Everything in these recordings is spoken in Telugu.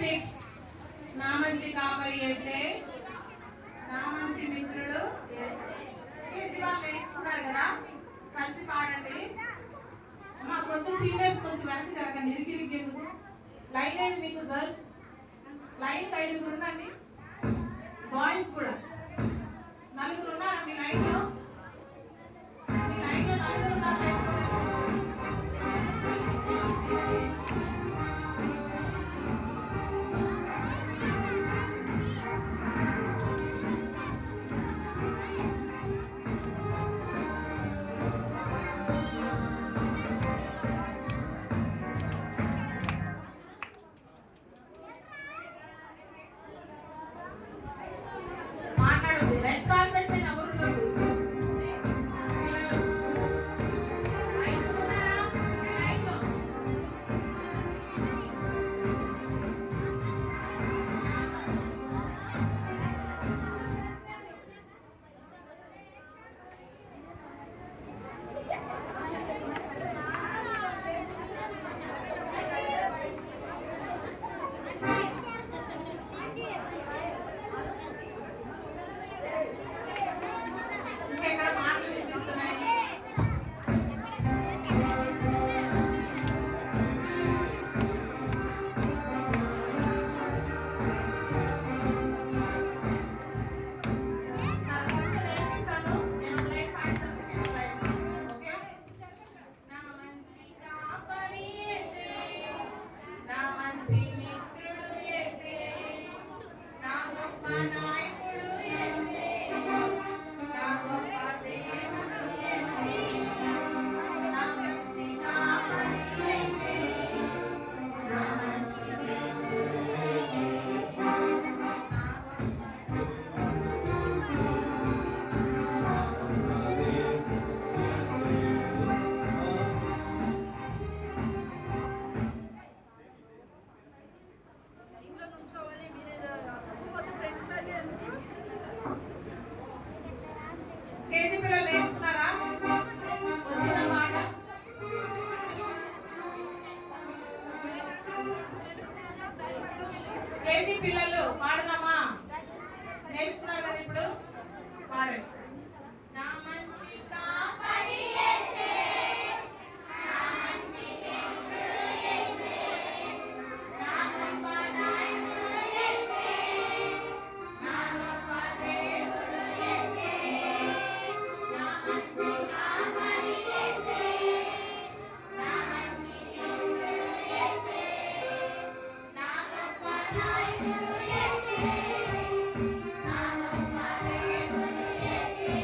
6 నా మంచి కాపరి యేసే నా మంచి మిత్రుడు ఇది వాళ్ళు నేర్చుకున్నారు కదా కలిసి పాడండి అమ్మా కొంచెం సీనియర్స్ కొంచెం వెనక్కి జరగండి ఇరికిరికి ఎందుకు లైన్ ఏమి మీకు గర్ల్స్ లైన్ 5 ఉండండి బాయ్స్ కూడా 4 ఉన్నారా మీ లైన్లో రెడ్ కార్పెట్ మీద ఎవరు ఉండదు కేజీ పిల్లలు నేర్చుకున్నారా వచ్చిన మాట కేజీ పిల్లలు పాడదామా నేర్చుకున్నారు కదా ఇప్పుడు పాడండి నా మంచి కాపరి యేసే నా మంచి మిత్రుడు యేసే నా గొప్ప నాయకుడు యేసే నా గొప్ప దేవుడు యేసే నా మంచి కాపరి యేసే నా మంచి మిత్రుడు యేసే నా గొప్ప నాయకుడు యేసే నా గొప్ప దేవుడు యేసే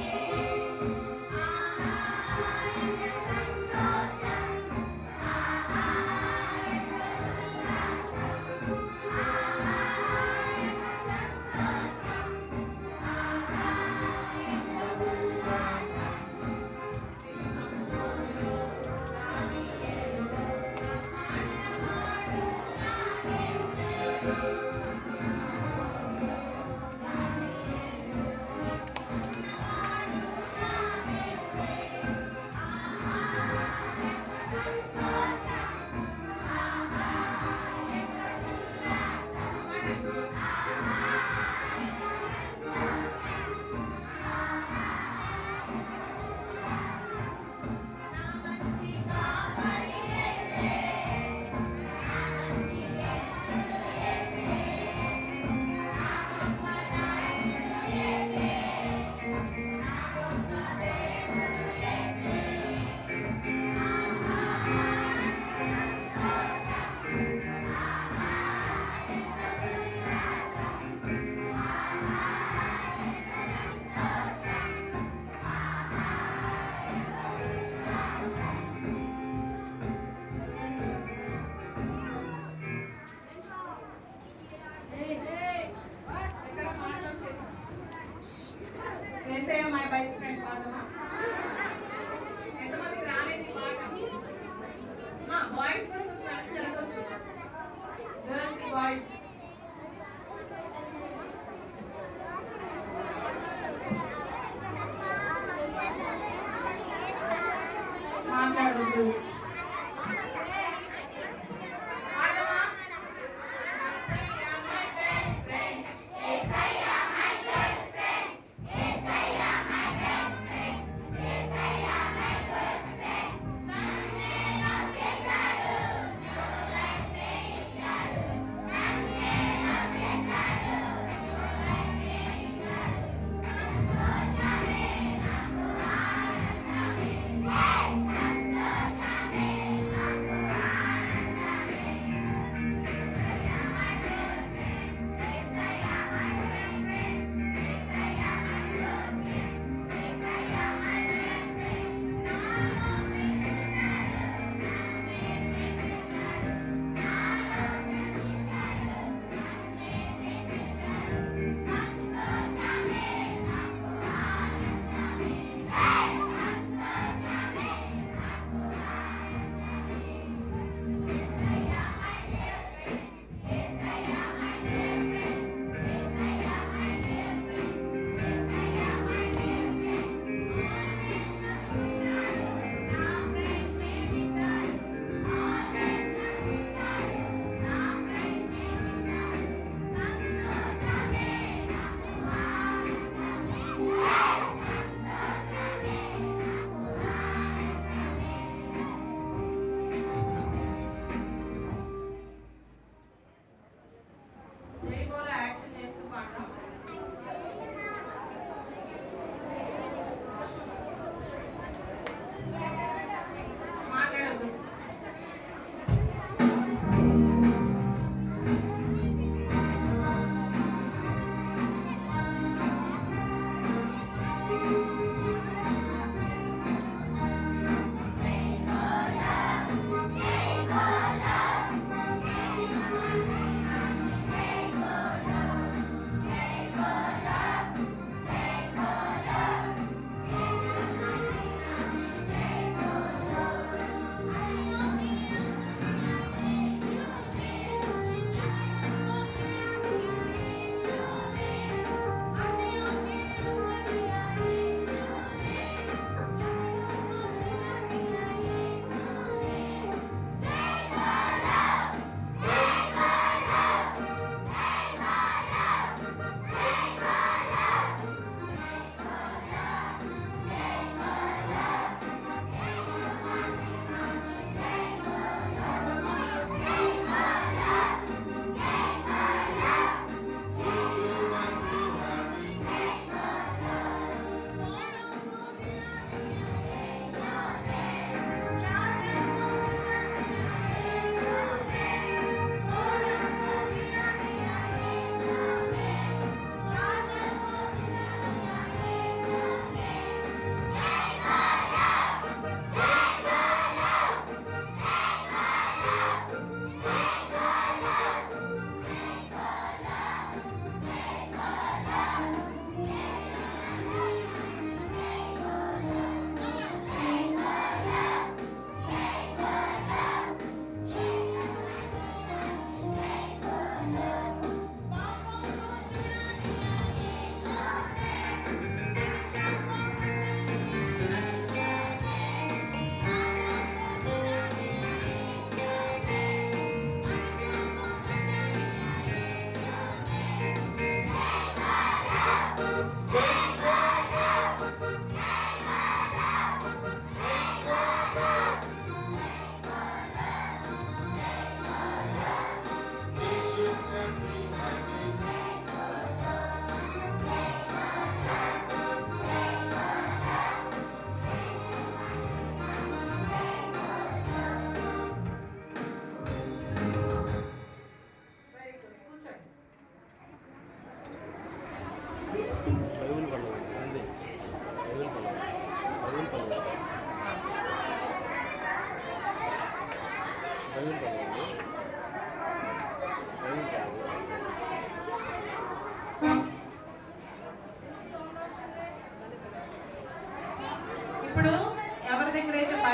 మై బెస్ట్ ఫ్రెండ్ పాడమా ఎంతమందికి రాలేదు పాట బాయ్స్ కూడా కొంచెం వెనక్కి జరగవచ్చు గర్ల్స్ బాయ్స్ మాట్లాడవద్దు పాడమా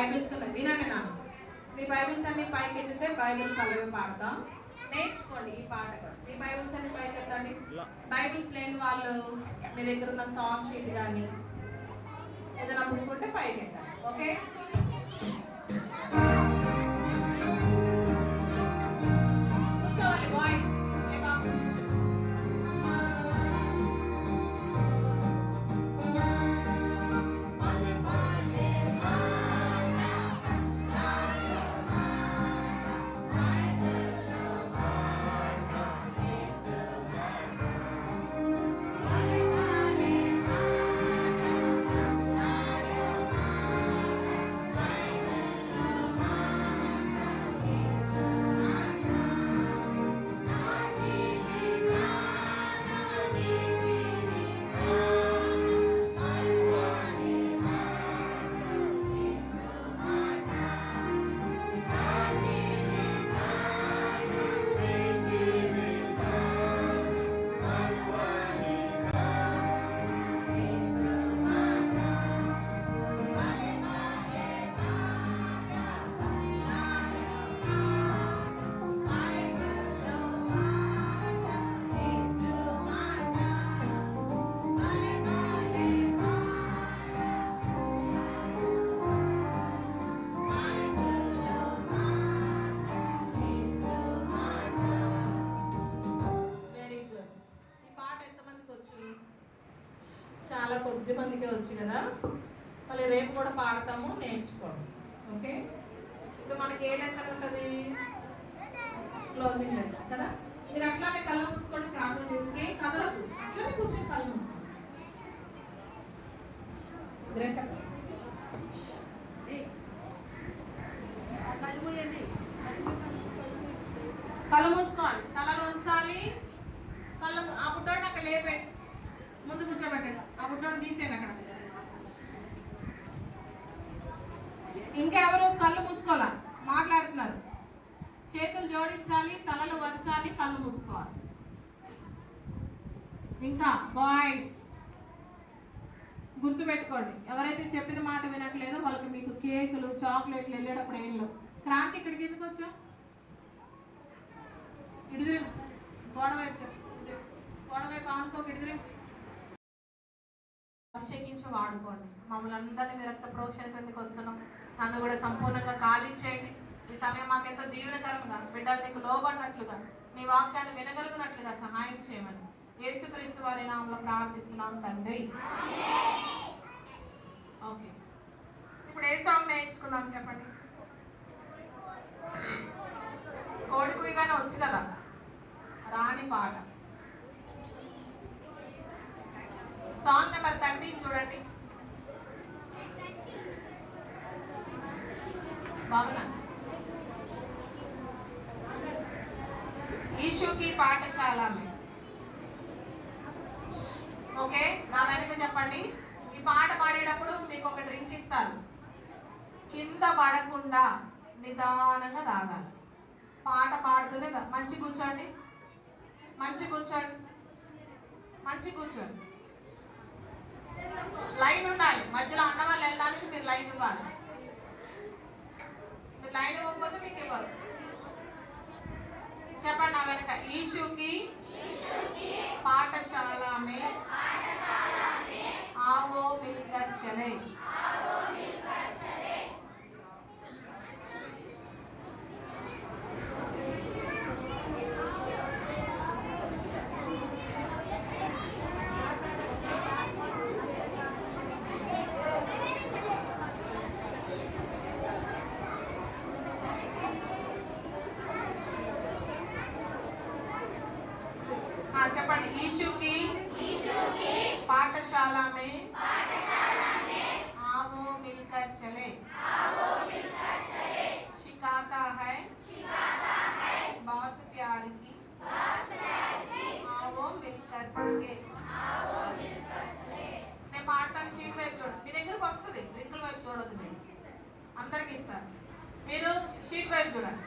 బైబిల్స్ ఉన్నాయి, వినండి నాన్న. మీ బైబిల్స్ అన్ని పైకి ఎత్తితే బైబిల్ పల్లవి పాడతాం. నేర్చుకోండి ఈ పాట కూడా. మీ బైబిల్స్ అన్ని పైకి ఎత్తండి. బైబిల్స్ లేని వాళ్ళు మీ దగ్గర ఉన్న సాంగ్ షీట్ కానీ ఏదైనా బుక్ ఉంటే పైకి ఎత్తండి. ఓకే, కూర్చోవాలి బాయ్స్. చాలా కొద్ది మందికి వచ్చు కదా, మళ్ళీ రేపు కూడా పాడతాము, నేర్చుకోండి. ఓకే, ఇప్పుడు మనకి ఏ లెసన్ ఉంటుంది? క్లోజింగ్ లెసన్ కదా. మీరు అట్లానే కళ్ళు మూసుకోండి, ప్రార్థన చేసి కదలదు, అట్లానే కూర్చొని కళ్ళు మూసుకోండి. కళ్ళు మూసుకోండి, తలలో ఉంచాలి. కళ్ళు ఆ బుడ్డోని అక్కడ లేపే, ముందు కూర్చోబెట్టండి. ఆ బుడ్డోని తీసేయండి అక్కడ. ఇంకెవరు కళ్ళు మూసుకోవాలా? మాట్లాడుతున్నారు. చేతులు జోడించాలి, తలలు వంచాలి, కళ్ళు మూసుకోవాలి. ఇంకా బాయ్స్ గుర్తుపెట్టుకోండి, ఎవరైతే చెప్పిన మాట వినట్లేదో వాళ్ళకి మీకు కేకులు చాక్లెట్లు వెళ్ళేటప్పుడు ఏళ్ళు. క్రాంతి ఇక్కడికి ఎందుకు వచ్చా? ఇడిదిరి గోడవైపు, గోడవైపు ఆనుకో, ఇడిదిరి. అభిషేకించి వాడుకోండి. మమ్మల్ని అందరినీ మీ రక్త ప్రోక్షణ కిందకి వస్తున్నాం. నన్ను కూడా సంపూర్ణంగా ఖాళీ చేయండి. ఈ సమయం మాకెంతో దీవెనకరంగా, బిడ్డలు నీకు లోబడినట్లుగా, నీ వాక్యాన్ని వినగలిగినట్లుగా సహాయం చేయమని యేసుక్రీస్తు వారి నామములో ప్రార్థిస్తున్నాం తండ్రి. ఓకే, ఇప్పుడు ఏ సాంగ్ నేర్చుకుందాం చెప్పండి. కోడికుయిగానే వచ్చు కదా, రాని పాట. సాంగ్ నెంబర్ 13 చూడండి. బాగున్నా? ఈశుకి పాఠశాల. ఓకే, నా వెనక చెప్పండి. ఈ పాట పాడేటప్పుడు మీకు ఒక డ్రింక్ ఇస్తారు. కింద పడకుండా నిదానంగా తాగాలి. పాట పాడుతూనే మంచి కూర్చోండి, మంచి కూర్చోండి, మంచి కూర్చోండి. లైన్ ఉండాలి. మధ్యలో అన్న వాళ్ళు వెళ్ళడానికి మీరు లైన్ ఇవ్వాలి. మీరు లైన్ ఇవ్వకపోతే మీకు ఇవ్వరు. చెప్పండి నా వెనక. ఈశుకి పాఠశాల మే आवो मिलकर चले. हाँ चपंడి. यीशु की पाठशाला में आओ मिलकर चले. सिखाता है बहुत प्यार की आओ मिलकर सीखे. నేను పాడతాను. షీట్ వైపు చూడండి. మీ దగ్గరకు వస్తుంది. రింకుల వైపు చూడొద్దు. మీరు అందరికి ఇస్తారు. మీరు షీట్ వైపు చూడండి.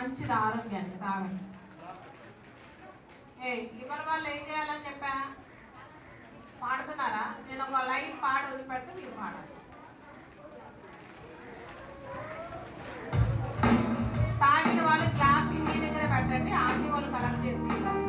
మంచిది ఆరోగ్యానికి, తాగండి. లివర్ వాళ్ళు ఏం చేయాలని చెప్పా? పాడుతున్నారా? నేను ఒక లైన్ పాడు వదిలిపెడితే మీరు పాడాలి. తాగిన వాళ్ళు గ్లాస్ మీ దగ్గర పెట్టండి, ఆంటీ వాళ్ళు కలెక్ట్ చేసుకుంటారు.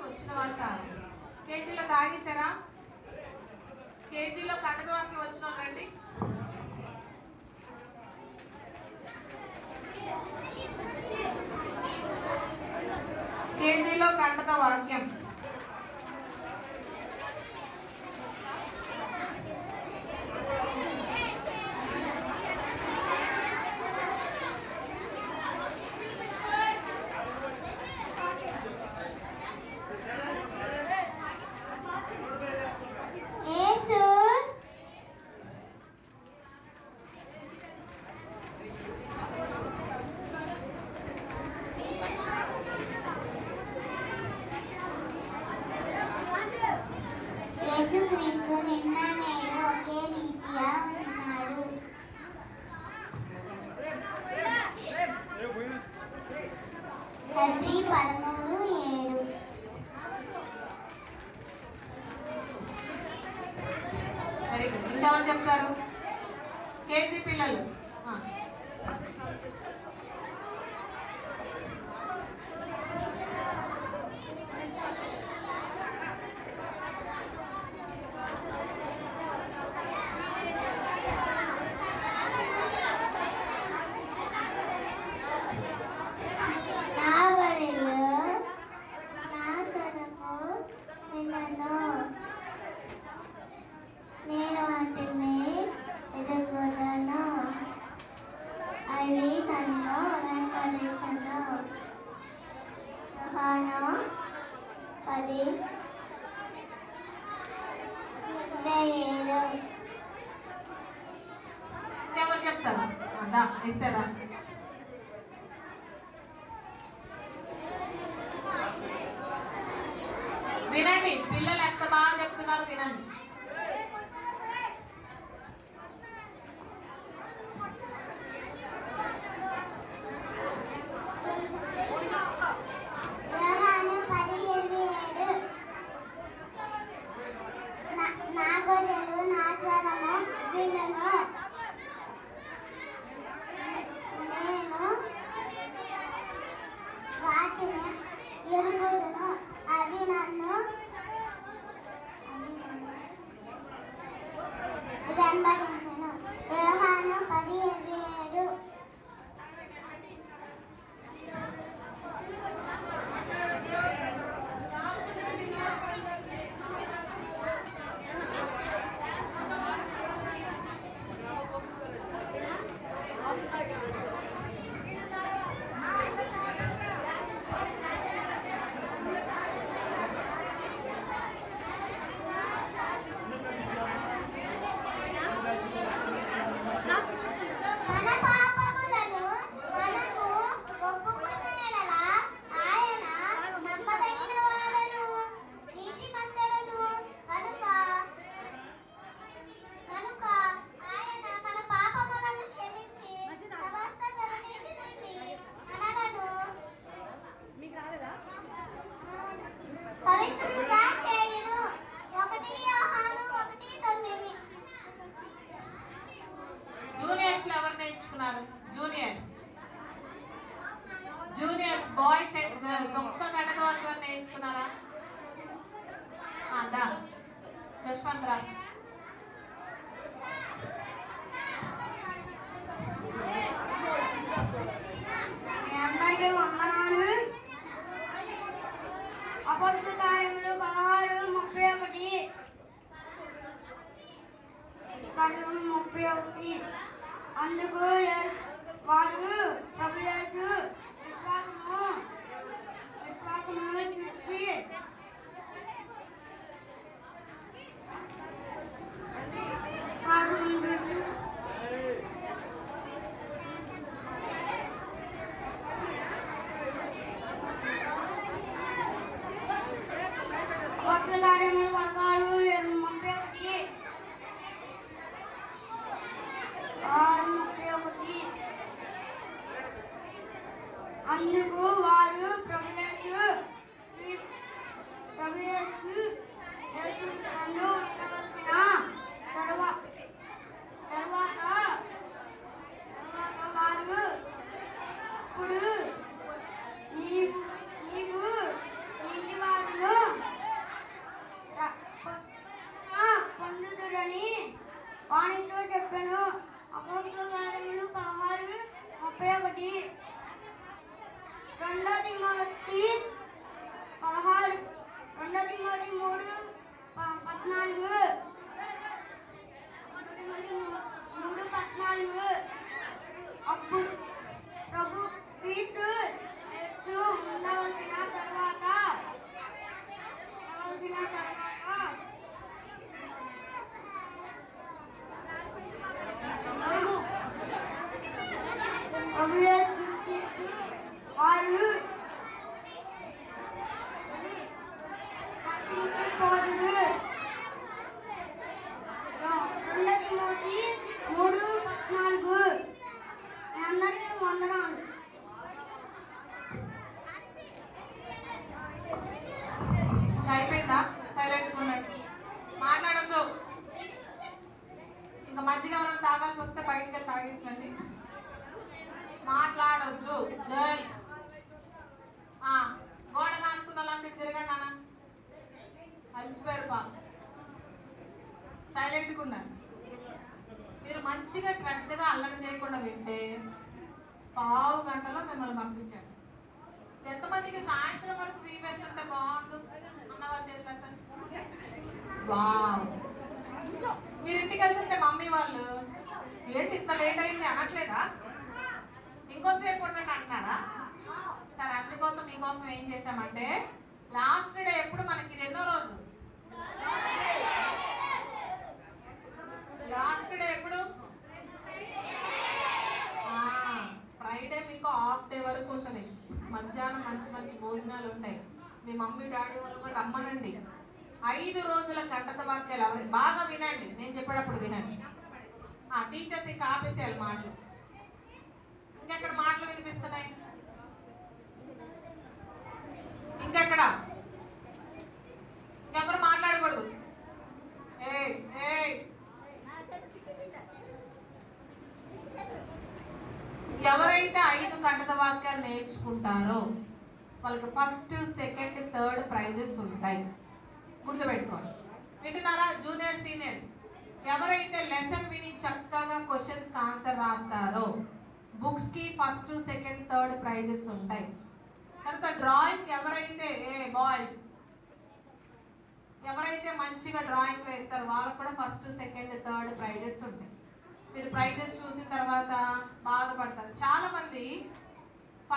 వచ్చిన వాళ్ళు కాదు. కేజీలో తాగేశారా? కేజీలో కండదవాకి వచ్చిన వాళ్ళండి. కేజీలో కండద వాక్యం యేసుక్రీస్తు నిన్న నేడు ఒకే రీతిగా ఉన్నాడు. హెబ్రీ 13:7. Very good. ఇంకెవరు చెప్తారు? కేజీ పిల్లలు నేను వాటిని ఎదుర్కొన్నాను, అవి నన్ను వెంబడించను. యోహాను 10:27. ఎవరు చెప్తారు? ఇస్తారా? వినండి, పిల్లలు ఎంత బాగా చెప్తున్నారు, వినండి. యోహాను 10:27. నా గొర్రెలు నా స్వరము వినును, juniors juniors boys and girls ఒక్క కడక వాక్యం నేర్చుకున్నారా? దా యశ్వంత్ రా. అందరికీ వందనాలు. అపొస్తలుల కార్యములు 16:31 అందుకు వారు ప్రభు యేసు విశ్వాసమును చూసి కార్యములు 16:31 అందుకు వారు ప్రభు యేసు నందు ఉండవలసిన తరువాత వారు ఇప్పుడు నీవు ఇంటి వారిను పొందుదురని వానితో చెప్పాను. అపొస్తలుల కార్యములు 16:31 2 తిమోతి 3:14 అప్పుడు ప్రభు క్రీస్తు యేసు ఉండవలసిన తర్వాత వారు పోదురు. 2 తిమోతి 3:14 అందరికీ వందనాలు. అయిపోయిందా? సైలెంట్ ఉన్నట్టు మాట్లాడద్దు. ఇంకా మజ్జిగ ఎవరైనా తాగాల్సి వస్తే బయటకు వెళ్ళి తాగేసండి. మాట్లాడొద్దు. గర్ల్స్ గోడ కానుకున్న వాళ్ళందరూ తిరగండి అన్న. అలసిపోయారు బా. సైలెంట్గా ఉన్నారు. మీరు మంచిగా శ్రద్ధగా అల్లరి చేయకుండా వింటే 1/2 గంటలో మిమ్మల్ని పంపించేస్తారు. ఎంతమందికి సాయంత్రం వరకు వీవేసి ఉంటే బాగుండు అన్నవాళ్ళు చేస్తారు. వావ్, మీరు ఇంటికి వెళ్తుంటే మమ్మీ వాళ్ళు ఏంటి ఇంత లేట్ అయింది అనట్లేదా? ఇంకొంతసేపు ఉండండి అంటున్నారా? సరే, అందుకోసం మీకోసం ఏం చేసామంటే లాస్ట్ డే ఎప్పుడు మనకి రెండో రోజు లాస్ట్ డే ఎప్పుడు ఫ్రైడే మీకు హాఫ్ డే వరకు ఉంటుంది. మధ్యాహ్నం మంచి మంచి భోజనాలు ఉంటాయి. మీ మమ్మీ డాడీ వాళ్ళు కూడా రమ్మనండి. 5 రోజుల కంటత వాక్యాలు ఎవరికి బాగా వినండి. నేను చెప్పేటప్పుడు వినండి. టీచర్స్ ఇంకా ఆపేసేయాలి మాటలు. ఇంకెక్కడ మాటలు వినిపిస్తున్నాయి? ఇంకెక్కడ? ఇంకెవరు మాట్లాడకూడదు. ఎవరైతే 5 కంటత వాక్యాలు నేర్చుకుంటారో వాళ్ళకి ఫస్ట్, సెకండ్, థర్డ్ ప్రైజెస్ ఉంటాయి. గుర్తుపెట్టుకోండి. వింటున్నారా జూనియర్ సీనియర్స్? ఎవరైతే లెసన్ విని చక్కగా క్వశ్చన్స్ ఆన్సర్ రాస్తారో బుక్స్ కి ఫస్ట్, సెకండ్, థర్డ్ ప్రైజెస్ ఉంటాయి. తర్వాత డ్రాయింగ్ ఎవరైతే బాయ్స్ ఎవరైతే మంచిగా డ్రాయింగ్ వేస్తారో వాళ్ళకు కూడా ఫస్ట్, సెకండ్, థర్డ్ ప్రైజెస్ ఉంటాయి. మీరు ప్రైజెస్ చూసిన తర్వాత బాధపడతారు. చాలా మంది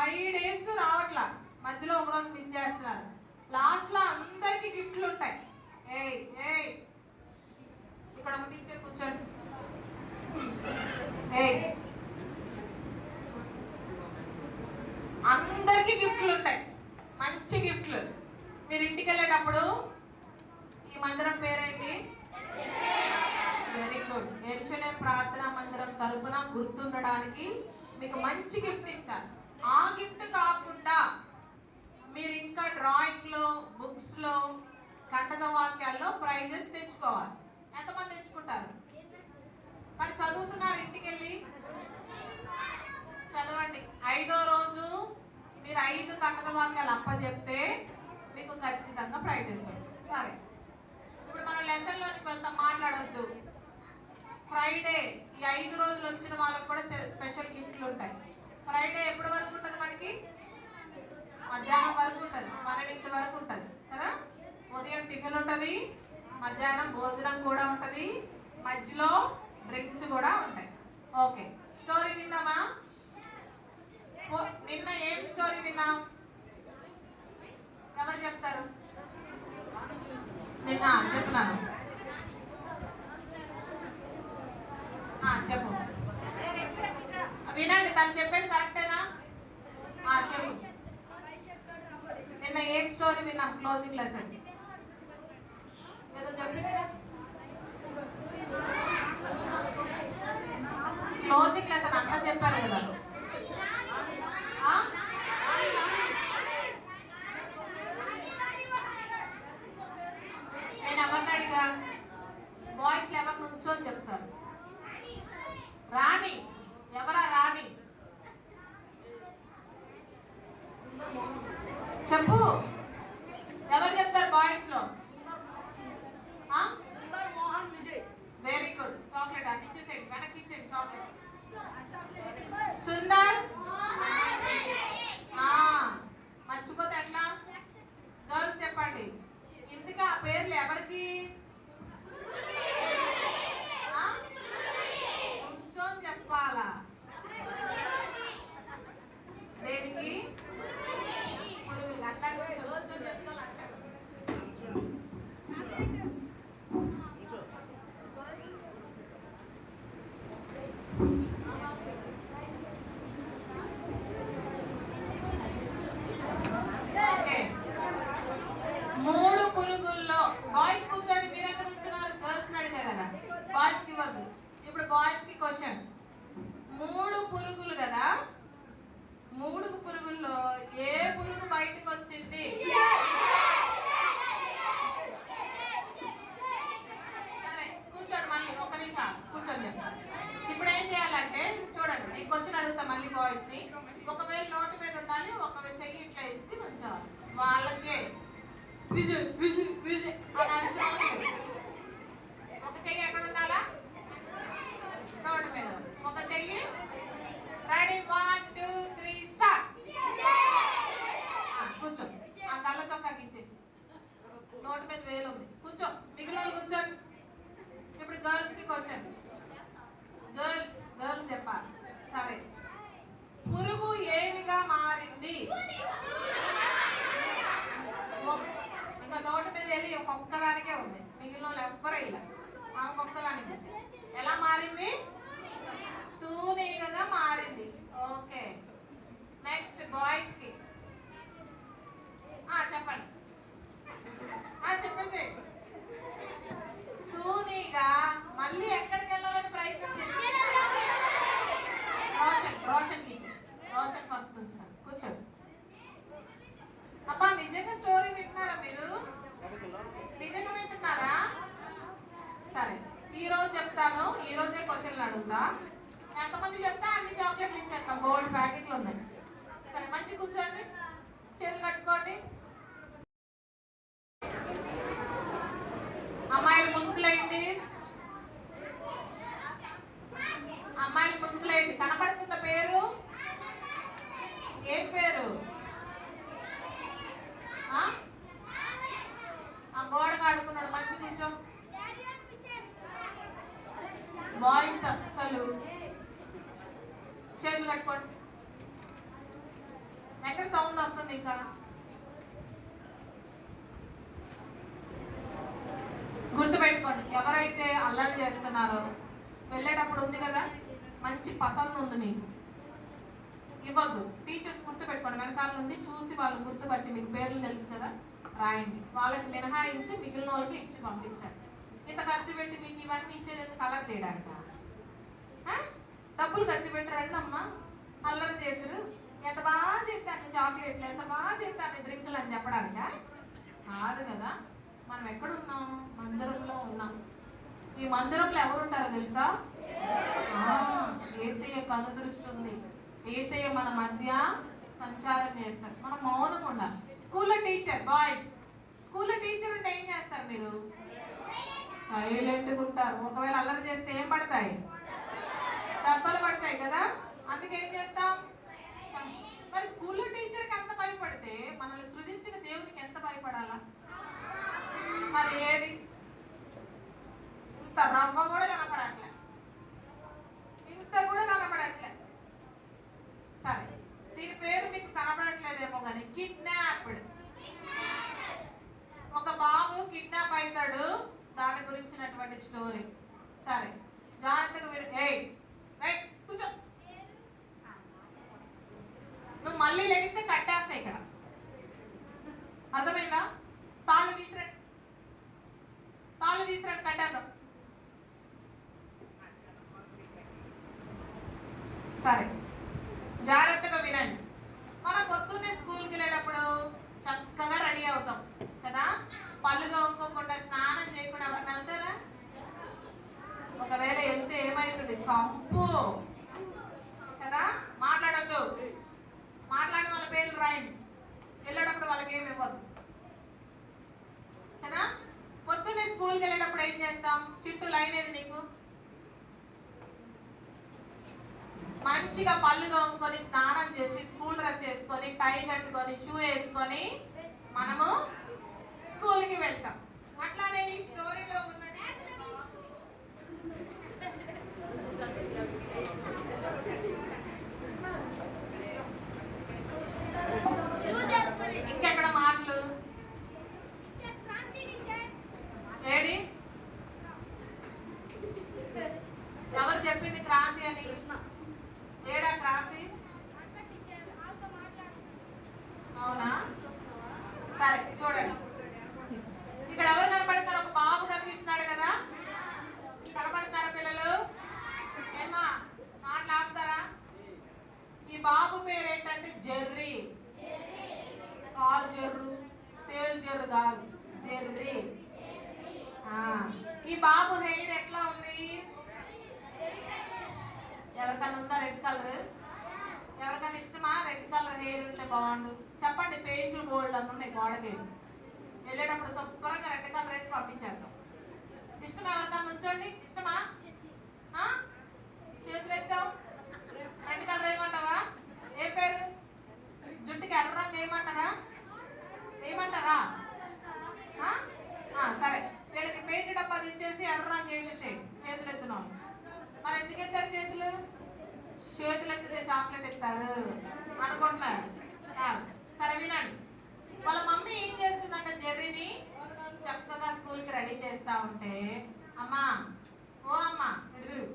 5 days రావట్లా, మధ్యలో ఒక రోజు మిస్ చేస్తున్నారు. లాస్ట్ లో అందరికి గిఫ్ట్లు ఉంటాయి. ఇక్కడ ఒక టీచర్ కూర్చోండి. అందరికి గిఫ్ట్లు ఉంటాయి, మంచి గిఫ్ట్లు. మీరు ఇంటికి వెళ్ళేటప్పుడు ఈ మందిరం పేరేంటి? Very good. యెరూషలేం ప్రార్థనా మందిరం తరపున గుర్తుండడానికి మీకు మంచి గిఫ్ట్ ఇస్తారు. ఆ గిఫ్ట్ కాకుండా మీరు ఇంకా డ్రాయింగ్ లో, బుక్స్ లో, కంటత వాక్యాల్లో ప్రైజెస్ తెచ్చుకోవాలి. ఎంతమంది తెచ్చుకుంటారు? మరి చదువుతున్నారు ఇంటికి వెళ్ళి? 5 కథల వాక్యాలు అప్పచెప్తే మీకు ఖచ్చితంగా ప్రైజ్ ఇస్తుంది. సరే, ఇప్పుడు మనం లెసన్లోకి వెళ్తాం. మాట్లాడొద్దు. ఫ్రైడే ఈ 5 రోజులు వచ్చిన వాళ్ళకి కూడా స్పెషల్ గిఫ్ట్లు ఉంటాయి. ఫ్రైడే ఎప్పటి వరకు ఉంటుంది మనకి? మధ్యాహ్నం వరకు ఉంటుంది, 12 వరకు ఉంటుంది కదా. ఉదయం టిఫిన్ ఉంటుంది, మధ్యాహ్నం భోజనం కూడా ఉంటుంది, మధ్యలో డ్రింక్స్ కూడా ఉంటాయి. ఓకే, స్టోరీ విన్నామా? నిన్న ఏం స్టోరీ విన్నాం? ఎవరు చెప్తారు? నిన్న చెప్తున్నాను, చెప్పు. వినండి, తను చెప్పేది కరెక్టేనా? చెప్పు. నిన్న ఏం స్టోరీ విన్నాం? క్లోజింగ్ లెసన్ ఏదో చెప్పింది కదా. క్లోజింగ్ లెసన్ అట్లా చెప్పారు కదా. నేను ఎవరిని అడిగా? బాయ్స్ ఎవరు నుంచో అని చెప్తారు. రాణి ఎవరా? రాణి చెప్పు. ఎవరు చెప్తారు బాయ్స్ లో? Very good. చాక్లెట్ అది ఇచ్చేసేయండి, వెనక్కి ఇచ్చేయండి చాక్లెట్. సుందర్ మర్చిపోతే ఎట్లా? గర్ల్స్ చెప్పండి. ఇందుకే ఆ పేర్లు ఎవరికి? కొంచెం చెప్పాలా? దేనికి? పురుగులు. అట్లా కొంచెం చెప్తాను. అట్లా మూడు పురుగుల్లో బాయ్స్ కూర్చోండి. మీరు ఎక్కడ కూర్చున్నారు? గర్ల్స్ అడిగా కదా, బాయ్స్ కి వద్దు. ఇప్పుడు బాయ్స్ కి క్వశ్చన్. 3 పురుగులు కదా, 3 పురుగుల్లో ఏ పురుగు బయటకు వచ్చింది? సరే కూర్చోండి, మళ్ళీ ఒక నిమిషం కూర్చొని చెప్తాను. ఇప్పుడు ఏం చేయాలంటే చూడండి, ఈ క్వశ్చన్ అడుగుతా మళ్ళీ బాయ్స్ ని. ఒకవేళ నోటి మీద ఉండాలి, ఒకవేళ చెయ్యి ఇట్లా ఎత్తి ఉంచాలి. వాళ్ళకే విజయ్ విజయ్ విజయ్ అని అరిచాలి. ఒక చెయ్యి ఎక్కడ ఉండాలా? నోటి మీద. ఒక చెయ్యి. Ready, 1 2 3 start. కూర్చో. ఆ కళ్ళ చొక్కాకి ఇచ్చే. నోటి మీద వేలు ఉంది. కూర్చో. మిగిలిన కూర్చోండి. ఇప్పుడు గర్ల్స్ కి క్వశ్చన్. గర్ల్స్ చెప్పాలి. సరే, పురుగు ఏమిగా మారింది? ఇంకా నోటి మీద వెళ్ళి ఒక్కదానికే ఉంది, మిగిలిన వాళ్ళు ఎవ్వరు ఇలా. ఒక్కదానికి ఎలా మారింది? తూనీగగా మారింది. ఓకే, నెక్స్ట్ బాయ్స్ కి చెప్పండి. చెప్పేసి. తూనీగా మళ్ళీ ఎక్కడికి వెళ్ళాలని ప్రయత్నం చేసి రోషన్ ఫస్ట్ కూర్చున్నాను. కూర్చోండి. అబ్బా, నిజంగా స్టోరీ వింటున్నారా మీరు? నిజంగా వింటున్నారా? సరే, ఈ రోజు చెప్తాను. ఈ రోజే క్వశ్చన్లు అడుగుతా. ఎంతమంది చెప్తా అన్ని చాక్లెట్లు ఇచ్చేస్తాం. గోల్డ్ ప్యాకెట్లు ఉన్నాయి. సరే, మంచి కూర్చోండి, చేతులు కట్టుకోండి. అమ్మాయిలు ముసుగులేయండి. అమ్మాయిలు ముసుగులేయండి. కనపడుతుందా పేరు? ఏం పేరు? గోడగా ఆడుకున్నాడు. మంచి కూర్చో. బాయ్స్ అస్సలు చేతులు కట్టుకోండి. ఎక్కడ సౌండ్ వస్తుంది? ఇంకా గుర్తుపెట్టుకోండి, ఎవరైతే అల్లరి చేస్తున్నారో వెళ్ళేటప్పుడు ఉంది కదా, మంచి పసందు ఉంది మీకు, ఇవ్వద్దు. టీచర్స్ గుర్తుపెట్టుకోండి, వెనకాల నుండి చూసి వాళ్ళు గుర్తుపట్టి మీకు పేర్లు తెలుసు కదా రాయండి. వాళ్ళకి మినహాయించి మిగిలిన వాళ్ళకి ఇచ్చి పంపించండి. ఇంత ఖర్చు పెట్టి మీకు ఇవన్నీ ఇచ్చేది ఎందుకు? కలర్ చేయడానిక? డబ్బులు ఖర్చు పెట్టి రండి అమ్మా, అల్లరి చేతులు. ఎంత బాగా చేస్తాను చాక్లెట్లు, ఎంత బాగా చేస్తాను డ్రింకులు అని చెప్పడానిక? కాదు కదా. మనం ఎక్కడున్నాం? మందిరంలో ఉన్నాం. ఈ మందిరంలో ఎవరుంటారో తెలుసా? యేసయ్య కనుదృష్టి ఉంది. యేసయ్య మన మధ్య సంచారం చేస్తారు. మనం మౌనంగా ఉండాలి. స్కూల్లో టీచర్ బాయ్స్, స్కూల్లో టీచర్ ఉంటే ఏం చేస్తారు మీరు? సైలెంట్గా ఉంటారు. ఒకవేళ అల్లరి చేస్తే ఏం పడతాయి? దెబ్బలు పడతాయి కదా. అందుకే ఏం చేస్తాం? మరి స్కూల్లో టీచర్కి అంత భయపడితే మనల్ని సృజించిన దేవునికి ఎంత భయపడాలా? మరి ఏది? ఇంత రవ్వ కూడా కనపడట్లే, ఇంత కూడా కనపడట్లే. సరే, దీని పేరు మీకు కనపడట్లేదేమో కానీ కిడ్నాప్డ్. ఒక బాబు కిడ్నాప్ అవుతాడు, దాని గురించినటువంటి స్టోరీ. సరే, జాగ్రత్తగా కూర్చో. నువ్వు మళ్ళీ లెగిస్తే కట్టేస్తా ఇక్కడ, అర్థమైందా? తాళ్ళు తీసిరండి, తాళ్ళు తీసిరండి, కట్టేద్దాం. సరే, జాగ్రత్తగా వినండి. మనం పొద్దున్నే స్కూల్కి వెళ్ళేటప్పుడు చక్కగా రెడీ అవుతాం కదా. పళ్ళు తోముకోకుండా స్నానం చేయకుండా ఎవరైనా వెళ్తారా? ఒకవేళ వెళ్తే ఏమవుతుంది? కంపు కదా. మాట్లాడద్దు, మాట్లాడిన వాళ్ళ పేర్లు రాయండి. వెళ్ళేటప్పుడు వాళ్ళకి ఏమి ఇవ్వద్దు కదా. పొద్దున్నే స్కూల్కి వెళ్ళేటప్పుడు ఏం చేస్తాం? చింటూ లైన్ ఏది నీకు? మంచిగా పళ్ళు తోముకొని స్నానం చేసి స్కూల్ డ్రెస్ వేసుకొని టై కట్టుకొని షూ వేసుకొని మనము స్కూల్కి వెళ్తాం. అట్లానే ఈ స్టోరీలో ఉన్న ఇంకెక్కడ మాటలు ఏడి? ఎవరు చెప్పింది క్రాంతి అని? ఏడా క్రాంతి? అవునా? సరే చూడండి, ఇక్కడ ఎవరు కనపడతారు? ఒక బాబు కనిపిస్తున్నాడు కదా, కనపడతారా పిల్లలు? ఏమా మాట్లాడతారా? ఈ బాబు పేరు ఏంటంటే జెర్రీ. కాలు జెర్రు, తేలు జెర్రు కాదు, జెర్రీ. ఈ బాబు హెయిర్ ఎట్లా ఉంది? ఎవరికైనా ఉందా రెడ్ కలర్? ఎవరికైనా ఇష్టమా రెడ్ కలర్ హెయిర్ ఉంటే బాగుండు? చెప్పండి. పెయింట్లు బోల్డ్ అని ఉన్నాయి గోడకేసి. వెళ్ళేటప్పుడు శుభ్రంగా రెడ్ కలర్ వేసి పంపించేద్దాం. ఇష్టమా? ఎవరికైనా ఉంచండి. ఇష్టమా? చేతులు ఎత్తాం. Red colour వేయమంటావా? ఏ పేరు? జుట్టుకి ఎర్ర రంగు వేయమంటారా? వేయమంటారా? సరే, వీళ్ళకి పెయింట్ డబ్బా తెచ్చేసి ఎర్ర రంగు వేసేసేయండి. చేతులు ఎత్తున్నాం. మరి ఎందుకు ఎత్తారు చేతులు? చేతులు ఎత్తితే చాక్లెట్ ఎత్తారు అనుకుంటున్నారు. సరే వినండి. వాళ్ళ మమ్మీ ఏం చేస్తుందంటే జెర్రీని చక్కగా స్కూల్కి రెడీ చేస్తా ఉంటే, అమ్మా ఓ అమ్మా ఎదురు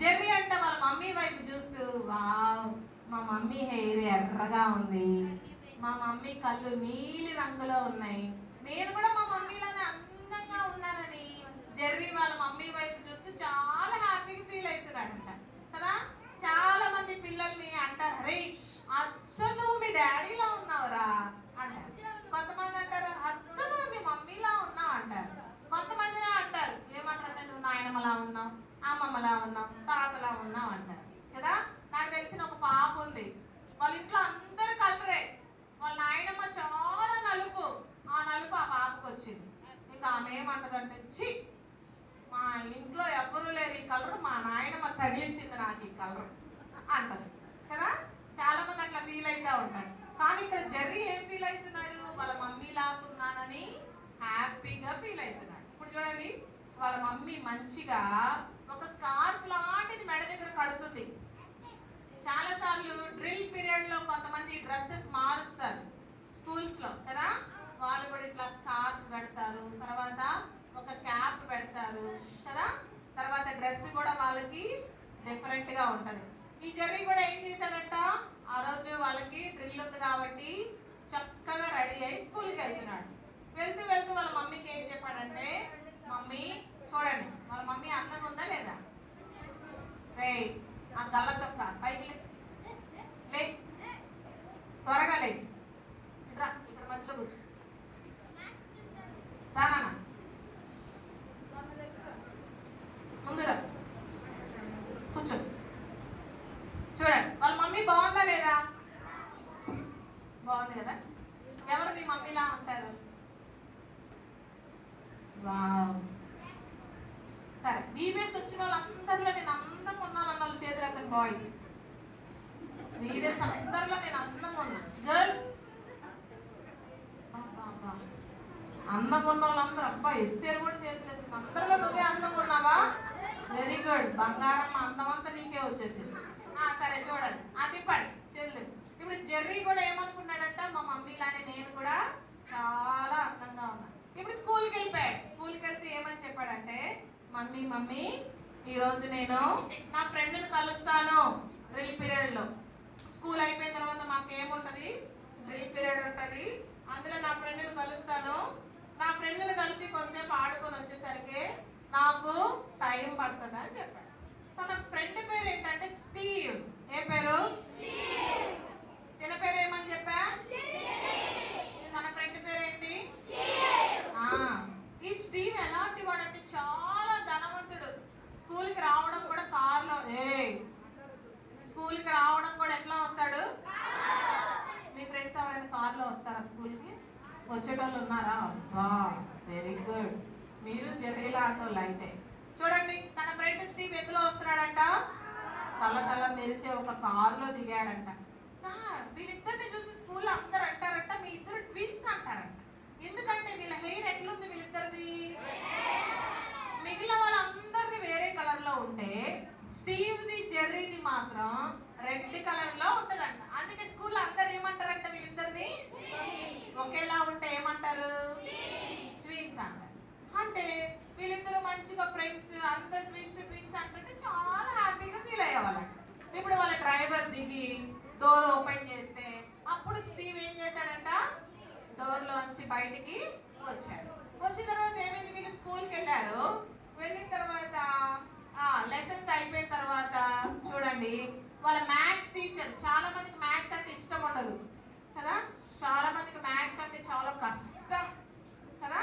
జెర్రీ అంటే వాళ్ళ మమ్మీ వైపు చూస్తూ, వావ్ మా మమ్మీ హెయిర్ ఎర్రగా ఉంది, మా మమ్మీ కళ్ళు నీలి రంగులో ఉన్నాయి, నేను కూడా మా మమ్మీలానే అందంగా ఉన్నానని జెర్రీ వాళ్ళ మమ్మీ వైపు చూస్తూ చాలా హ్యాపీగా ఫీల్ అవుతున్నాడంట కదా. చాలా మంది పిల్లల్ని అంటారు, అరే అచ్చ నువ్వు మీ డాడీలా ఉన్నావురా అంటారు. కొంతమంది అంటారు అచ్చ నువ్వు మీ మమ్మీలా ఉన్నావు అంటారు. కొంతమంది అంటారు ఏమంటారంటే నువ్వు నాయనమ్మలా ఉన్నావు, అమ్మమ్మలా ఉన్నావు, తాతలా ఉన్నావు అంటారు కదా. నాకు తెలిసిన ఒక పాప ఉంది, వాళ్ళ ఇంట్లో అందరు కలరే. వాళ్ళ నాయనమ్మ చాలా నలుపు, ఆ నలుపు ఆ పాపకు వచ్చింది. ఇంకా ఆమె ఏమంటదంటే, ఛీ మా ఇంట్లో ఎవ్వరూ లేరు ఈ కలర్, మా నాయనమ్మ తగిలించింది నాకు ఈ కలర్ అంటది కదా. చాలా మంది అట్లా ఫీల్ అవుతూ ఉంటారు. కానీ ఇక్కడ జెర్రీ ఏం ఫీల్ అవుతున్నాడు? వాళ్ళ మమ్మీ లాగున్నానని హ్యాపీగా ఫీల్ అవుతున్నాడు. ఇప్పుడు చూడండి, వాళ్ళ మమ్మీ మంచిగా ఒక స్కార్ఫ్ లాంటిది మెడ దగ్గర కడుతుంది. చాలా సార్లు డ్రిల్ పీరియడ్ లో కొంతమంది డ్రెస్సెస్ మారుస్తారు స్కూల్స్ లో కదా. వాళ్ళు కూడా ఇట్లా స్కార్ఫ్ పెడతారు, తర్వాత ఒక క్యాప్ పెడతారు కదా. తర్వాత డ్రెస్ కూడా వాళ్ళకి డిఫరెంట్ గా ఉంటది. ఈ జెర్రీ కూడా ఏం చేశాడంట, ఆ రోజు వాళ్ళకి డ్రిల్ ఉంది కాబట్టి చక్కగా రెడీ అయ్యి స్కూల్కి వెళ్తున్నాడు. వెళ్తూ వెళ్తూ వాళ్ళ మమ్మీకి ఏం చెప్పాడంటే, మమ్మీ చూడండి వాళ్ళ మమ్మీ అందంగా ఉందా లేదా? రే ఆ గల్ల చొక్క పైకి లే, త్వరగా లే, ఇట్రా ఇక్కడ మధ్యలో కూర్చో, రానా ముందురా కూర్చో. చూడండి వాళ్ళ మమ్మీ బాగుంది కదా? ఎవరు మీ మమ్మీలా ఉంటారు? వావ్. సరే, వీవేస్ వచ్చిన వాళ్ళందరిలో నేను అందంగా ఉన్నాను అన్న వాళ్ళు చేతులు అతను బాయ్స్. వీవేస్ అందరిలో నేను అందంగా ఉన్నా. గర్ల్స్ అందంగా ఉన్న వాళ్ళందరూ అబ్బా ఇస్తారు కూడా చేతులు అందరిలో నువ్వే అందంగా ఉన్నావా? Very good. బంగారం అందం అంతా నీకే వచ్చేసింది. సరే చూడండి, తిప్పండి చెల్లి. ఇప్పుడు జెర్రీ కూడా ఏమనుకున్నాడంట, మా మమ్మీలానే నేను కూడా చాలా అందంగా ఉన్నా. ఇప్పుడు స్కూల్కి వెళ్ళిపోయాడు. స్కూల్కి వెళ్తే ఏమని చెప్పాడంటే, మమ్మీ మమ్మీ ఈరోజు నేను నా ఫ్రెండ్ని కలుస్తాను డ్రిల్ పీరియడ్లో. స్కూల్ అయిపోయిన తర్వాత మాకు ఏముంటుంది, డ్రిల్ పీరియడ్ ఉంటుంది. అందులో నా ఫ్రెండ్ని కలుస్తాను. నా ఫ్రెండ్ని కలిసి కొంచెంసేపు ఆడుకొని వచ్చేసరికి నాకు టైం పడుతుంది అని చెప్పాడు. తన ఫ్రెండ్ పేరు ఏంటంటే స్టీవ్. ఏ పేరు? తన పేరు ఏమని చెప్పా? తన ఫ్రెండ్ పేరు ఏంటి? ఈ స్టీవ్ ఎలాంటి వాడు అంటే చాలా ధనవంతుడు. స్కూల్కి రావడం కూడా కార్లో. స్కూల్కి రావడం కూడా ఎట్లా వస్తాడు? మీ ఫ్రెండ్స్ ఎవరైనా కార్లో వస్తారా స్కూల్కి? వచ్చేటోళ్ళు ఉన్నారా? Very good. మీరు జెర్రీ లాంటి వాళ్ళు అయితే. చూడండి, తన ఫ్రెండ్ స్టీవ్ ఎందులో వస్తున్నాడంట? తల మెరిసే ఒక కారులో దిగాడంట. వీళ్ళిద్దరిని చూసి స్కూల్లో అందరు అంటారంట, మీ ఇద్దరు ట్విన్స్ అంటారంట. ఎందుకంటే వీళ్ళ హెయిర్ ఎట్లుంది వీళ్ళిద్దరిది? మిగిలిన వాళ్ళందరిది వేరే కలర్ లో ఉంటే స్టీవ్ది జెర్రీది మాత్రం రెడ్ కలర్ లో ఉంటదంట. అందుకే స్కూల్లో అందరు ఏమంటారంట, వీళ్ళిద్దరిని ఒకేలా ఉంటే ఏమంటారు? ట్విన్స్ అంటారు. అంటే వీళ్ళిద్దరు మంచిగా ఫ్రెండ్స్, అందరు ట్విన్స్ అంటుంటే చాలా హ్యాపీగా ఫీల్ అయ్యేవాళ్ళంట. ఇప్పుడు వాళ్ళ డ్రైవర్ దిగి డోర్ ఓపెన్ చేస్తే అప్పుడు స్టీవ్ ఏం చేశాడంట, డోర్లోంచి బయటికి వచ్చాడు. వచ్చిన తర్వాత ఏమైంది, వీళ్ళు స్కూల్కి వెళ్ళారు. వెళ్ళిన తర్వాత లెసన్స్ అయిపోయిన తర్వాత చూడండి, వాళ్ళ మ్యాథ్స్ టీచర్, చాలా మందికి మ్యాథ్స్ అంటే ఇష్టం ఉండదు కదా, చాలా మందికి మ్యాథ్స్ అంటే చాలా కష్టం కదా.